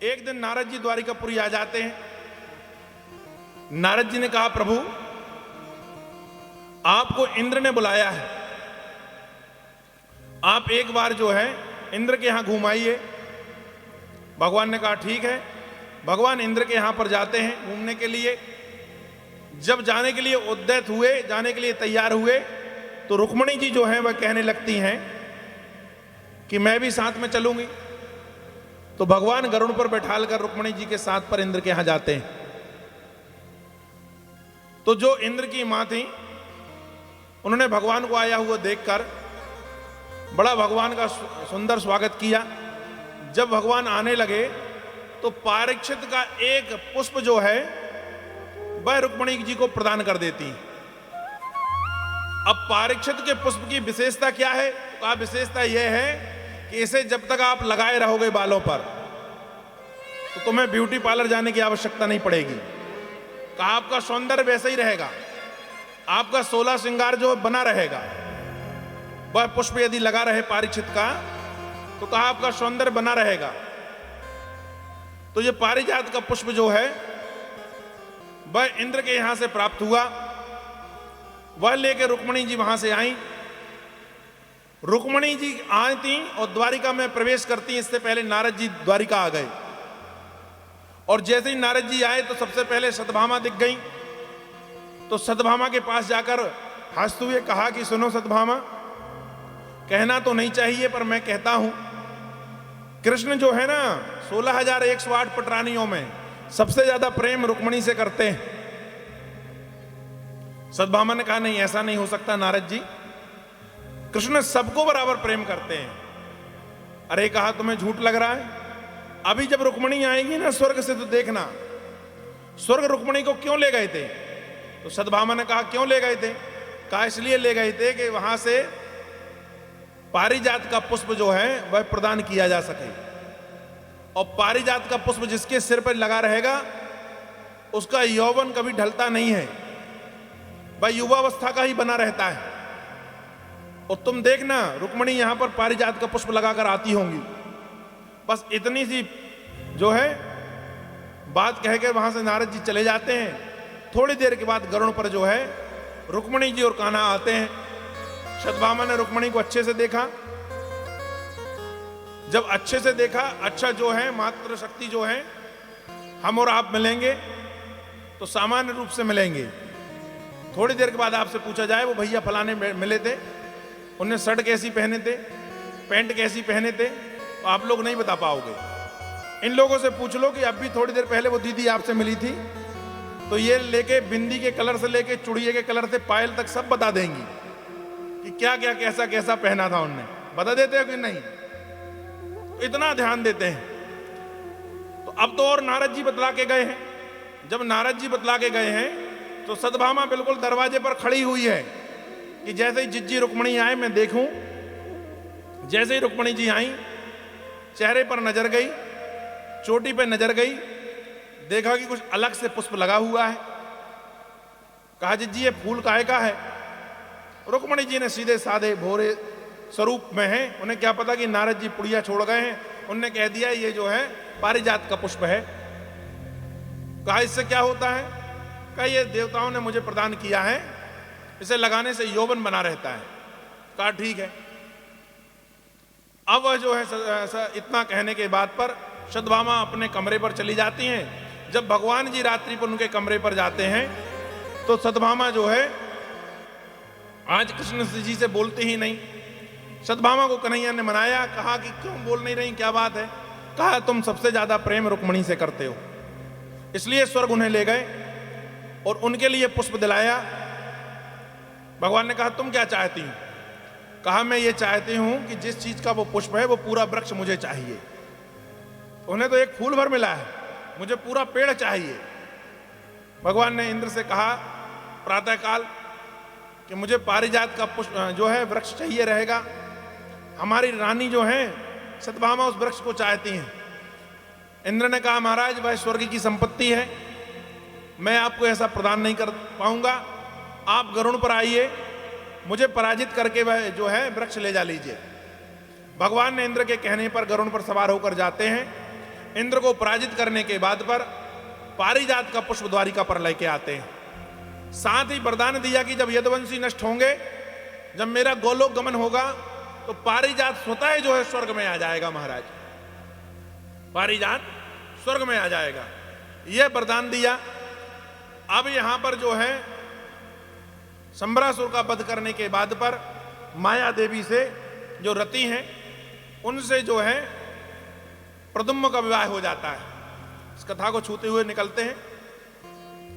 एक दिन नारद जी द्वारिकापुरी आ जाते हैं। नारद जी ने कहा, प्रभु आपको इंद्र ने बुलाया है, आप एक बार जो है इंद्र के यहां घुमाइए। भगवान ने कहा ठीक है। भगवान इंद्र के यहां पर जाते हैं घूमने के लिए। जब जाने के लिए उद्यत हुए, जाने के लिए तैयार हुए, तो रुक्मणी जी जो है वह कहने लगती हैं कि मैं भी साथ में चलूंगी। तो भगवान गरुड़ पर बैठालकर रुक्मणी जी के साथ पर इंद्र के यहां जाते हैं। तो जो इंद्र की मां थी, उन्होंने भगवान को आया हुआ देखकर बड़ा भगवान का सुंदर स्वागत किया। जब भगवान आने लगे तो पारीक्षित का एक पुष्प जो है वह रुक्मणी जी को प्रदान कर देती। अब पारीक्षित के पुष्प की विशेषता क्या है? तो विशेषता यह है कि इसे जब तक आप लगाए रहोगे बालों पर, तो तुम्हें ब्यूटी पार्लर जाने की आवश्यकता नहीं पड़ेगी। कहा आपका सौंदर्य वैसे ही रहेगा, आपका 16 श्रृंगार जो बना रहेगा। वह पुष्प यदि लगा रहे पारीक्षित का, तो कहा आपका सौंदर्य बना रहेगा। तो ये पारिजात का पुष्प जो है वह इंद्र के यहां से प्राप्त हुआ। वह लेकर रुक्मणी जी वहां से आई। रुक्मणी जी आई थी और द्वारिका में प्रवेश करती। इससे पहले नारद जी द्वारिका आ गए, और जैसे ही नारद जी आए तो सबसे पहले सत्यभामा दिख गई। तो सत्यभामा के पास जाकर हंसते हुए कहा कि सुनो सत्यभामा, कहना तो नहीं चाहिए पर मैं कहता हूं, कृष्ण जो है ना 16,108 पटरानियों में सबसे ज्यादा प्रेम रुक्मणी से करते हैं। सत्यभामा ने कहा नहीं, ऐसा नहीं हो सकता नारद जी, कृष्ण सबको बराबर प्रेम करते हैं। अरे कहा तुम्हें झूठ लग रहा है। अभी जब रुक्मणी आएगी ना स्वर्ग से, तो देखना स्वर्ग रुक्मणी को क्यों ले गए थे। तो सत्यभामा ने कहा क्यों ले गए थे? कहा इसलिए ले गए थे कि वहां से पारिजात का पुष्प जो है वह प्रदान किया जा सके। और पारिजात का पुष्प जिसके सिर पर लगा रहेगा उसका यौवन कभी ढलता नहीं है, वह युवावस्था का ही बना रहता है। और तुम देखना रुक्मणी यहां पर पारिजात का पुष्प लगाकर आती होंगी। बस इतनी सी जो है बात कहकर वहां से नारद जी चले जाते हैं। थोड़ी देर के बाद गरुड़ पर जो है रुक्मणी जी और कान्हा आते हैं। सत्यभामा ने रुक्मणी को अच्छे से देखा। जब अच्छे से देखा, अच्छा जो है मात्र शक्ति जो है हम और आप मिलेंगे तो सामान्य रूप से मिलेंगे। थोड़ी देर के बाद आपसे पूछा जाए वो भैया फलाने मिले थे, उन्हें शर्ट कैसी पहने थे, पैंट कैसी पहने थे, तो आप लोग नहीं बता पाओगे। इन लोगों से पूछ लो कि अब भी थोड़ी देर पहले वो दीदी आपसे मिली थी, तो ये लेके बिंदी के कलर से लेके चुड़िए के कलर से पायल तक सब बता देंगी कि क्या क्या कैसा कैसा पहना था उनने। बता देते हो कि नहीं? तो इतना ध्यान देते हैं। तो अब तो और नारद जी बतला के गए हैं। जब नारद जी बतला के गए हैं तो सत्यभामा बिल्कुल दरवाजे पर खड़ी हुई है कि जैसे ही जिज्जी रुक्मणी आए मैं देखूं। जैसे ही रुक्मणी जी आई, चेहरे पर नजर गई, चोटी पे नजर गई, देखा कि कुछ अलग से पुष्प लगा हुआ है। कहा जिज्जी ये फूल काहे का है? रुक्मणी जी ने सीधे साधे भोरे स्वरूप में है, उन्हें क्या पता कि नारद जी पुड़िया छोड़ गए हैं। उनने कह दिया ये जो है पारिजात का पुष्प है। कहा इससे क्या होता है? कहा ये देवताओं ने मुझे प्रदान किया है, इसे लगाने से यौवन बना रहता है। कहा ठीक है। अब वह जो है इतना कहने के बाद पर सत्यभामा अपने कमरे पर चली जाती हैं। जब भगवान जी रात्रि पर उनके कमरे पर जाते हैं तो सत्यभामा जो है आज कृष्ण जी से बोलते ही नहीं। सत्यभामा को कन्हैया ने मनाया, कहा कि क्यों बोल नहीं रही, क्या बात है? कहा तुम सबसे ज्यादा प्रेम रुक्मिणी से करते हो, इसलिए स्वर्ग उन्हें ले गए और उनके लिए पुष्प दिलाया। भगवान ने कहा तुम क्या चाहती हो? कहा मैं ये चाहती हूं कि जिस चीज का वो पुष्प है वो पूरा वृक्ष मुझे चाहिए। उन्हें तो एक फूल भर मिला है, मुझे पूरा पेड़ चाहिए। भगवान ने इंद्र से कहा प्रातःकाल कि मुझे पारिजात का पुष्प जो है वृक्ष चाहिए रहेगा। हमारी रानी जो है सत्यभामा उस वृक्ष को चाहती हैं। इंद्र ने कहा महाराज वह स्वर्ग की संपत्ति है, मैं आपको ऐसा प्रदान नहीं कर पाऊंगा, आप गरुड़ पर आइए, मुझे पराजित करके वह जो है वृक्ष ले जा लीजिए। भगवान ने इंद्र के कहने पर गरुड़ पर सवार होकर जाते हैं। इंद्र को पराजित करने के बाद पर पारिजात का पुष्प द्वारिका पर लेके आते हैं। साथ ही वरदान दिया कि जब यदुवंशी नष्ट होंगे, जब मेरा गोलोक गमन होगा, तो पारिजात स्वतः जो है स्वर्ग में आ जाएगा। महाराज पारिजात स्वर्ग में आ जाएगा, यह वरदान दिया। अब यहां पर जो है संबरासुर का वध करने के बाद पर माया देवी से जो रति हैं उनसे जो है प्रद्युम्न का विवाह हो जाता है। इस कथा को छूते हुए निकलते हैं,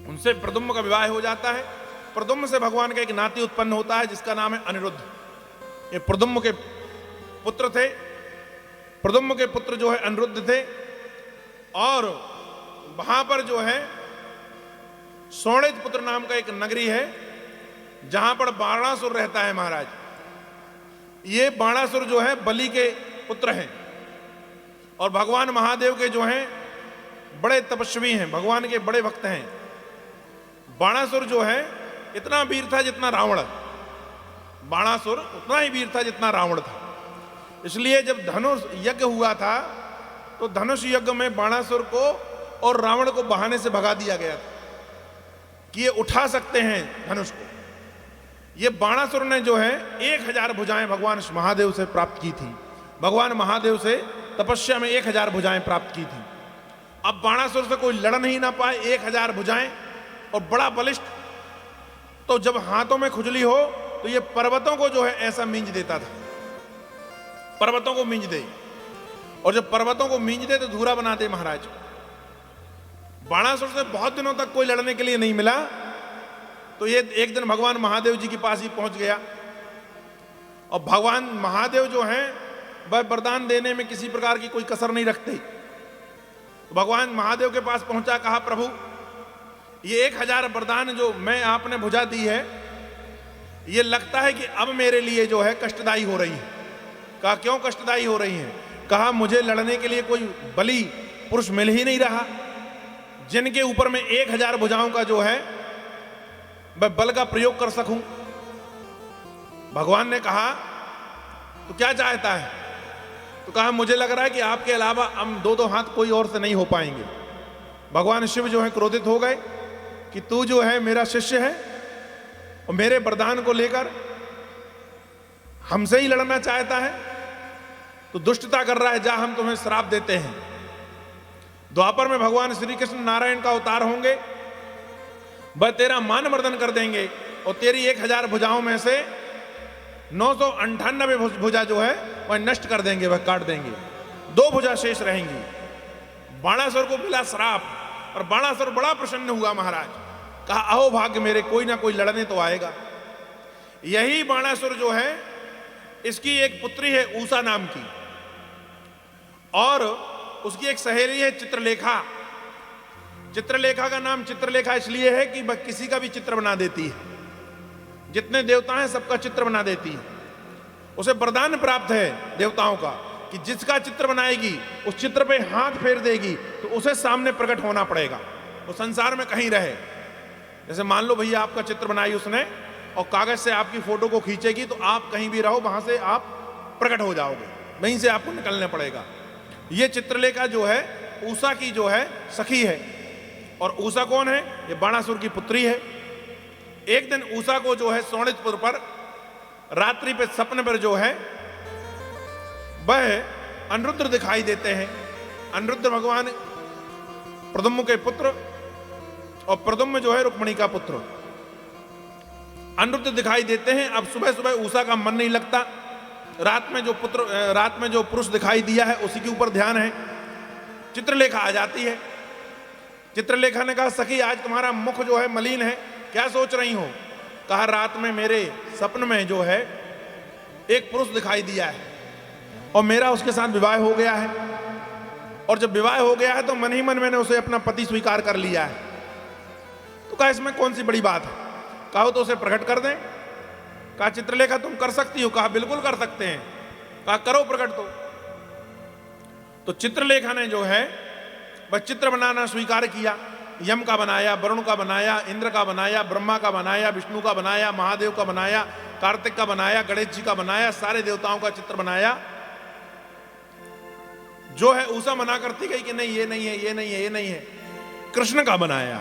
उनसे प्रद्युम्न का विवाह हो जाता है। प्रद्युम्न से भगवान का एक नाती उत्पन्न होता है जिसका नाम है अनिरुद्ध। ये प्रद्युम्न के पुत्र थे। प्रद्युम्न के पुत्र जो है अनिरुद्ध थे और वहां पर जो है सोणित पुत्र नाम का एक नगरी है जहां पर बाणासुर रहता है। महाराज ये बाणासुर जो है बलि के पुत्र हैं और भगवान महादेव के जो हैं बड़े तपस्वी हैं, भगवान के बड़े भक्त हैं। बाणासुर जो है इतना वीर था जितना रावण, बाणासुर उतना ही वीर था जितना रावण था। इसलिए जब धनुष यज्ञ हुआ था तो धनुष यज्ञ में बाणासुर को और रावण को बहाने से भगा दिया गया था कि ये उठा सकते हैं धनुष को। ये बाणासुर ने जो है 1000 भुजाएं भगवान महादेव से प्राप्त की थी। भगवान महादेव से तपस्या में 1000 भुजाएं प्राप्त की थी। अब बाणासुर से कोई लड़ नहीं ना पाए, 1000 भुजाएं और बड़ा बलिष्ठ। तो जब हाथों में खुजली हो तो ये पर्वतों को जो है ऐसा मींज देता था, पर्वतों को मींज दे, और जब पर्वतों को मींज दे तो धूरा बना दे। महाराज बाणासुर से बहुत दिनों तक कोई लड़ने के लिए नहीं मिला, तो ये एक दिन भगवान महादेव जी के पास ही पहुंच गया। और भगवान महादेव जो हैं वह वरदान देने में किसी प्रकार की कोई कसर नहीं रखते। तो भगवान महादेव के पास पहुंचा, कहा प्रभु ये 1000 वरदान जो मैं आपने भुजा दी है, ये लगता है कि अब मेरे लिए जो है कष्टदायी हो रही है। कहा क्यों कष्टदायी हो रही है? कहा मुझे लड़ने के लिए कोई बली पुरुष मिल ही नहीं रहा जिनके ऊपर में 1000 भुजाओं का जो है मैं बल का प्रयोग कर सकूं। भगवान ने कहा तो क्या चाहता है? तो कहा मुझे लग रहा है कि आपके अलावा हम 2-2 हाथ कोई और से नहीं हो पाएंगे। भगवान शिव जो है क्रोधित हो गए कि तू जो है मेरा शिष्य है और मेरे वरदान को लेकर हमसे ही लड़ना चाहता है, तो दुष्टता कर रहा है, जा हम तुम्हें श्राप देते हैं। द्वापर में भगवान श्री कृष्ण नारायण का अवतार होंगे, वह तेरा मान मर्दन कर देंगे और तेरी 1000 भुजाओं में से 998 भुजा जो है वह नष्ट कर देंगे, वह काट देंगे, 2 भुजा शेष रहेंगी। बाणासुर को मिला श्राप और बाणासुर बड़ा प्रसन्न हुआ। महाराज कहा अहो भाग्य मेरे, कोई ना कोई लड़ने तो आएगा। यही बाणासुर जो है इसकी एक पुत्री है ऊषा नाम की, और उसकी एक सहेली है चित्रलेखा। चित्रलेखा का नाम चित्रलेखा इसलिए है कि वह किसी का भी चित्र बना देती है, जितने देवता हैं सबका चित्र बना देती है। उसे वरदान प्राप्त है देवताओं का कि जिसका चित्र बनाएगी उस चित्र पे हाथ फेर देगी तो उसे सामने प्रकट होना पड़ेगा, वो संसार में कहीं रहे। जैसे मान लो भैया आपका चित्र बनाई उसने और कागज से आपकी फोटो को खींचेगी तो आप कहीं भी रहो वहां से आप प्रकट हो जाओगे, वहीं से आपको निकलना पड़ेगा। ये चित्रलेखा जो है ऊषा की जो है सखी है। और ऊषा कौन है? ये बाणासुर की पुत्री है। एक दिन ऊषा को जो है सोणितपुर पर रात्रि पे सपने पर जो है वह अनिरुद्ध दिखाई देते हैं। अनिरुद्ध भगवान प्रद्युम्न के पुत्र और प्रद्युम्न जो है रुक्मिणी का पुत्र। अनिरुद्ध दिखाई देते हैं। अब सुबह सुबह उषा का मन नहीं लगता, रात में जो पुरुष दिखाई दिया है उसी के ऊपर ध्यान है। चित्रलेखा आ जाती है। चित्रलेखा ने कहा, सखी आज तुम्हारा मुख जो है मलिन है, क्या सोच रही हो? कहा, रात में मेरे सपन में जो है एक पुरुष दिखाई दिया है और मेरा उसके साथ विवाह हो गया है, और जब विवाह हो गया है तो मन ही मन मैंने उसे अपना पति स्वीकार कर लिया है। तो कहा, इसमें कौन सी बड़ी बात है? कहा, तो उसे प्रकट कर दें। कहा, चित्रलेखा तुम कर सकती हो? कहा, बिल्कुल कर सकते हैं। कहा, करो प्रकट। तो चित्रलेखा ने जो है वह चित्र बनाना स्वीकार किया। यम का बनाया, वरुण का बनाया, इंद्र का बनाया, ब्रह्मा का बनाया, विष्णु का बनाया, महादेव का बनाया, कार्तिक का बनाया, गणेश जी का बनाया, सारे देवताओं का चित्र बनाया। जो है उषा मना करती गई कि नहीं, ये नहीं है, ये नहीं है, ये नहीं है। कृष्ण का बनाया।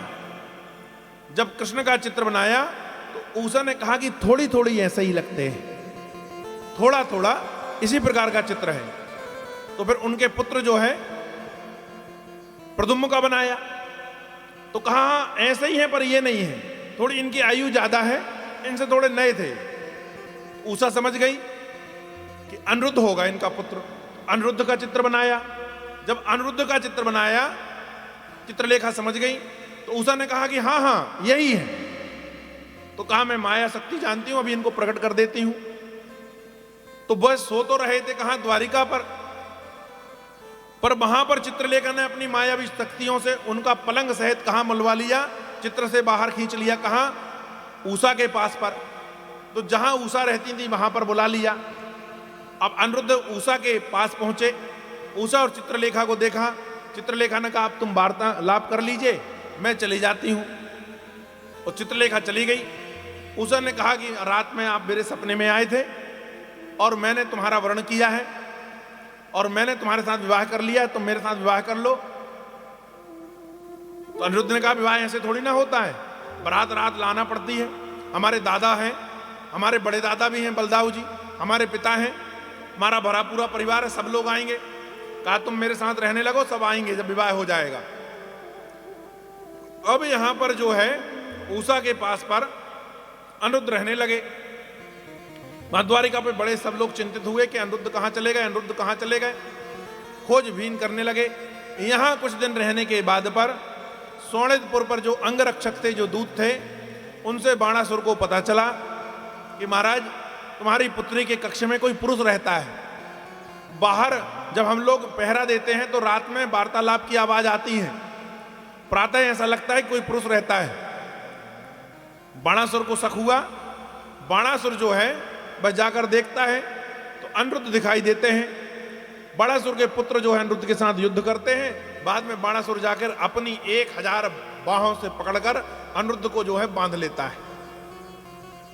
जब कृष्ण का चित्र बनाया तो उषा ने कहा कि थोड़ी थोड़ी ऐसे ही लगते हैं, थोड़ा थोड़ा इसी प्रकार का चित्र है। तो फिर उनके पुत्र जो है प्रद्युम्न का बनाया, तो कहा ऐसे ही है पर ये नहीं है, थोड़ी इनकी आयु ज्यादा है, इनसे थोड़े नए थे। उषा समझ गई कि अनिरुद्ध होगा इनका पुत्र। अनिरुद्ध का चित्र बनाया। जब अनिरुद्ध का चित्र बनाया, चित्रलेखा समझ गई, तो उषा ने कहा कि हाँ हाँ यही है। तो कहा, मैं माया शक्ति जानती हूं, अभी इनको प्रकट कर देती हूं। तो बस सो तो रहे थे कहां, द्वारिका पर वहां पर चित्रलेखा ने अपनी मायावी शक्तियों से उनका पलंग सहित कहां मलवा लिया, चित्र से बाहर खींच लिया। कहां? उषा के पास पर। तो जहां उषा रहती थी वहां पर बुला लिया। अब अनिरुद्ध उषा के पास पहुंचे। उषा और चित्रलेखा को देखा। चित्रलेखा ने कहा, अब तुम वार्तालाप कर लीजिए, मैं चली जाती हूं। और चित्रलेखा चली गई। उषा ने कहा कि रात में आप मेरे सपने में आए थे और मैंने तुम्हारा वर्ण किया है और मैंने तुम्हारे साथ विवाह कर लिया है, तुम मेरे साथ विवाह कर लो। तो अनिरुद्ध ने कहा, विवाह ऐसे थोड़ी ना होता है, बारात रात लाना पड़ती है। हमारे दादा हैं, हमारे बड़े दादा भी हैं बलदाऊ जी, हमारे पिता हैं, हमारा भरा पूरा परिवार है, सब लोग आएंगे। कहा, तुम मेरे साथ रहने लगो, सब आएंगे जब विवाह हो जाएगा। अब यहां पर जो है उषा के पास पर अनिरुद्ध रहने लगे। द्वारिका पे बड़े सब लोग चिंतित हुए कि अनिरुद्ध कहां चले गए, अनिरुद्ध कहां चले गए, खोजबीन करने लगे। यहां कुछ दिन रहने के बाद पर सोनितपुर पर जो अंगरक्षक थे, जो दूत थे, उनसे बाणासुर को पता चला कि महाराज तुम्हारी पुत्री के कक्ष में कोई पुरुष रहता है। बाहर जब हम लोग पहरा देते हैं तो रात में वार्तालाप की आवाज आती है, प्रातः ऐसा लगता है कोई पुरुष रहता है। बाणासुर को शक हुआ। बाणासुर जो है वह जाकर देखता है तो अनिरुद्ध दिखाई देते हैं। बाणासुर के पुत्र जो है अनिरुद्ध के साथ युद्ध करते हैं। बाद में बाणासुर जाकर अपनी 1000 बाहों से पकड़कर अनिरुद्ध को जो है बांध लेता है।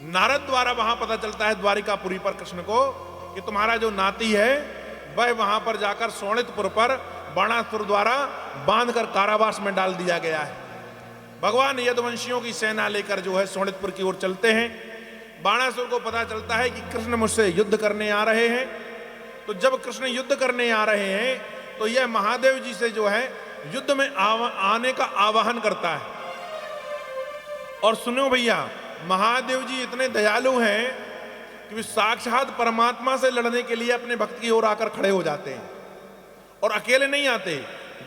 नारद द्वारा वहां पता चलता है द्वारिकापुरी पर कृष्ण को कि तुम्हारा जो नाती है वह वहां पर जाकर सोनितपुर पर बाणासुर द्वारा बांधकर कारावास में डाल दिया गया है। भगवान यदुवंशियों की सेना लेकर जो है सोनितपुर की ओर चलते हैं। बाणासुर को पता चलता है कि कृष्ण मुझसे युद्ध करने आ रहे हैं। तो जब कृष्ण युद्ध करने आ रहे हैं तो यह महादेव जी से जो है युद्ध में आने का आवाहन करता है। और सुनो भैया, महादेव जी इतने दयालु हैं कि वे साक्षात परमात्मा से लड़ने के लिए अपने भक्त की ओर आकर खड़े हो जाते हैं। और अकेले नहीं आते,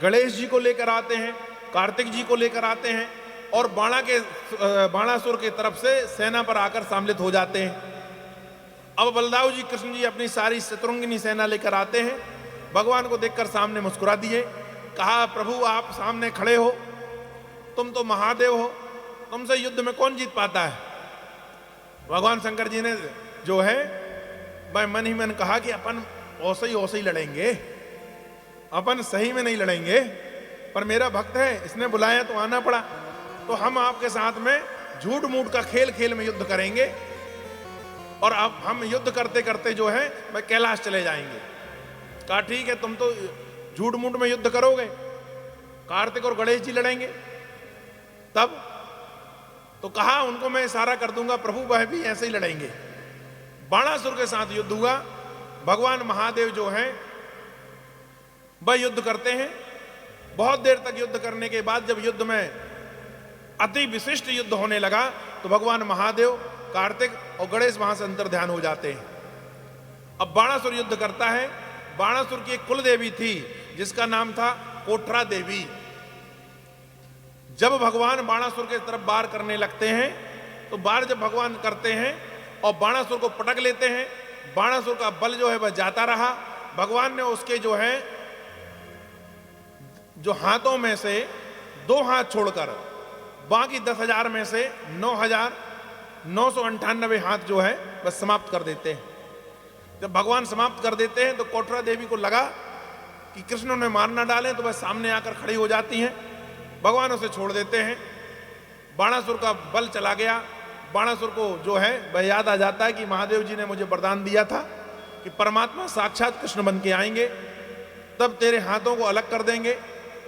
गणेश जी को लेकर आते हैं, कार्तिक जी को लेकर आते हैं और बाणासुर के तरफ से सेना पर आकर सम्मिलित हो जाते हैं। अब बलदाऊ जी, कृष्ण जी अपनी सारी शत्रुंगिनी सेना लेकर आते हैं। भगवान को देखकर सामने मुस्कुरा दिए। कहा, प्रभु आप सामने खड़े हो, तुम तो महादेव हो, तुमसे युद्ध में कौन जीत पाता है। भगवान शंकर जी ने जो है मैं मन ही मन कहा कि अपन ओसे ही लड़ेंगे, अपन सही में नहीं लड़ेंगे, पर मेरा भक्त है, इसने बुलाया तो आना पड़ा। तो हम आपके साथ में झूठ मूठ का खेल में युद्ध करेंगे और अब हम युद्ध करते करते जो है मैं कैलाश चले जाएंगे। कहा, ठीक है, तुम तो झूठ मूठ में युद्ध करोगे, कार्तिक और गणेश जी लड़ेंगे। तब तो कहा, उनको मैं इशारा कर दूंगा प्रभु, वह भी ऐसे ही लड़ेंगे। बाणासुर के साथ युद्ध हुआ। भगवान महादेव जो हैं वह युद्ध करते हैं। बहुत देर तक युद्ध करने के बाद जब युद्ध में अति विशिष्ट युद्ध होने लगा तो भगवान महादेव कार्तिक और गणेश वहां से अंतर ध्यान हो जाते हैं। अब बाणासुर युद्ध करता है। बाणासुर की एक कुल देवी थी जिसका नाम था कोठरा देवी। जब भगवान बाणासुर के तरफ वार करने लगते हैं तो वार जब भगवान करते हैं और बाणासुर को पटक लेते हैं, बाणासुर का बल जो है वह जाता रहा। भगवान ने उसके जो हाथों में से 2 हाथ छोड़कर बाकी 10,000 में से 9,998 हाथ जो है वह समाप्त कर देते हैं। जब भगवान समाप्त कर देते हैं तो कोठरा देवी को लगा कि कृष्ण उन्हें मार ना डालें, तो वह सामने आकर खड़ी हो जाती हैं। भगवान उसे छोड़ देते हैं। बाणासुर का बल चला गया। बाणासुर को जो है वह याद आ जाता है कि महादेव जी ने मुझे वरदान दिया था कि परमात्मा साक्षात कृष्ण बन के आएंगे, तब तेरे हाथों को अलग कर देंगे,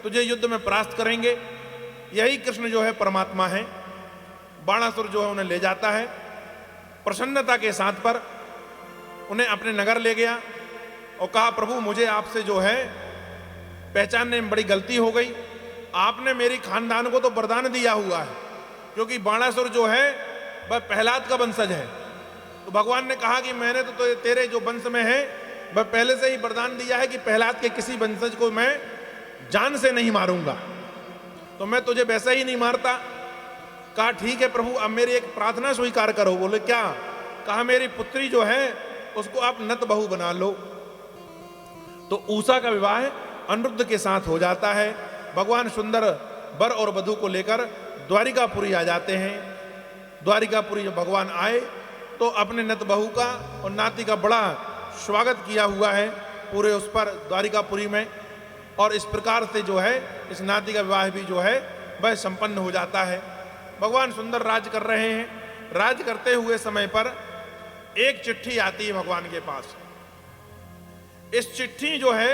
तुझे युद्ध में परास्त करेंगे। यही कृष्ण जो है परमात्मा है। बाणासुर जो है उन्हें ले जाता है। प्रसन्नता के साथ पर उन्हें अपने नगर ले गया और कहा, प्रभु मुझे आपसे जो है पहचानने में बड़ी गलती हो गई। आपने मेरी खानदान को तो वरदान दिया हुआ है, क्योंकि बाणासुर जो है वह प्रहलाद का वंशज है। तो भगवान ने कहा कि मैंने तो तेरे जो वंश में है वह पहले से ही वरदान दिया है कि प्रहलाद के किसी वंशज को मैं जान से नहीं मारूंगा, तो मैं तुझे वैसा ही नहीं मारता। कहा ठीक है प्रभु, अब मेरी एक प्रार्थना स्वीकार करो। बोले क्या? कहा मेरी पुत्री जो है उसको आप नत बहू बना लो। तो उषा का विवाह अनिरुद्ध के साथ हो जाता है। भगवान सुंदर वर और वधू को लेकर द्वारिकापुरी आ जाते हैं। द्वारिकापुरी जब भगवान आए तो अपने नत बहू का और नाती का बड़ा स्वागत किया हुआ है पूरे उस पर द्वारिकापुरी में, और इस प्रकार से जो है इस नाती का विवाह भी जो है वह संपन्न हो जाता है। भगवान सुंदर राज कर रहे हैं। राज करते हुए समय पर एक चिट्ठी आती है भगवान के पास। इस चिट्ठी जो है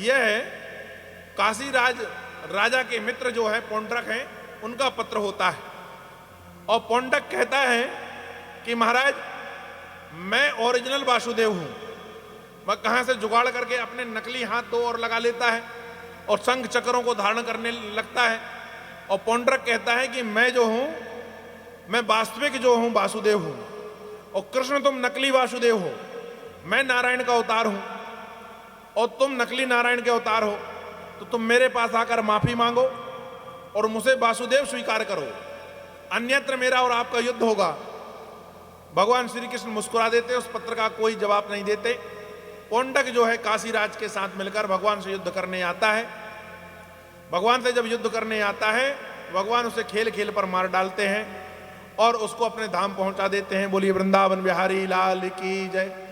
यह काशी राजा के मित्र जो है पौंड्रक हैं उनका पत्र होता है। और पौंड्रक कहता है कि महाराज मैं ओरिजिनल वासुदेव हूं। वह कहां से जुगाड़ करके अपने नकली हाथ 2 और लगा लेता है और शंख चक्रों को धारण करने लगता है। और पौंड्रक कहता है कि मैं जो हूं मैं वास्तविक जो हूं वासुदेव हूं, और कृष्ण तुम नकली वासुदेव हो। मैं नारायण का अवतार हूं और तुम नकली नारायण के अवतार हो। तो तुम मेरे पास आकर माफी मांगो और मुझे वासुदेव स्वीकार करो, अन्यत्र मेरा और आपका युद्ध होगा। भगवान श्री कृष्ण मुस्कुरा देते, उस पत्र का कोई जवाब नहीं देते। पौंडक जो है काशीराज के साथ मिलकर भगवान से युद्ध करने आता है। भगवान से जब युद्ध करने आता है, भगवान उसे खेल खेल पर मार डालते हैं और उसको अपने धाम पहुंचा देते हैं। बोलिए वृंदावन बिहारी लाल की जय।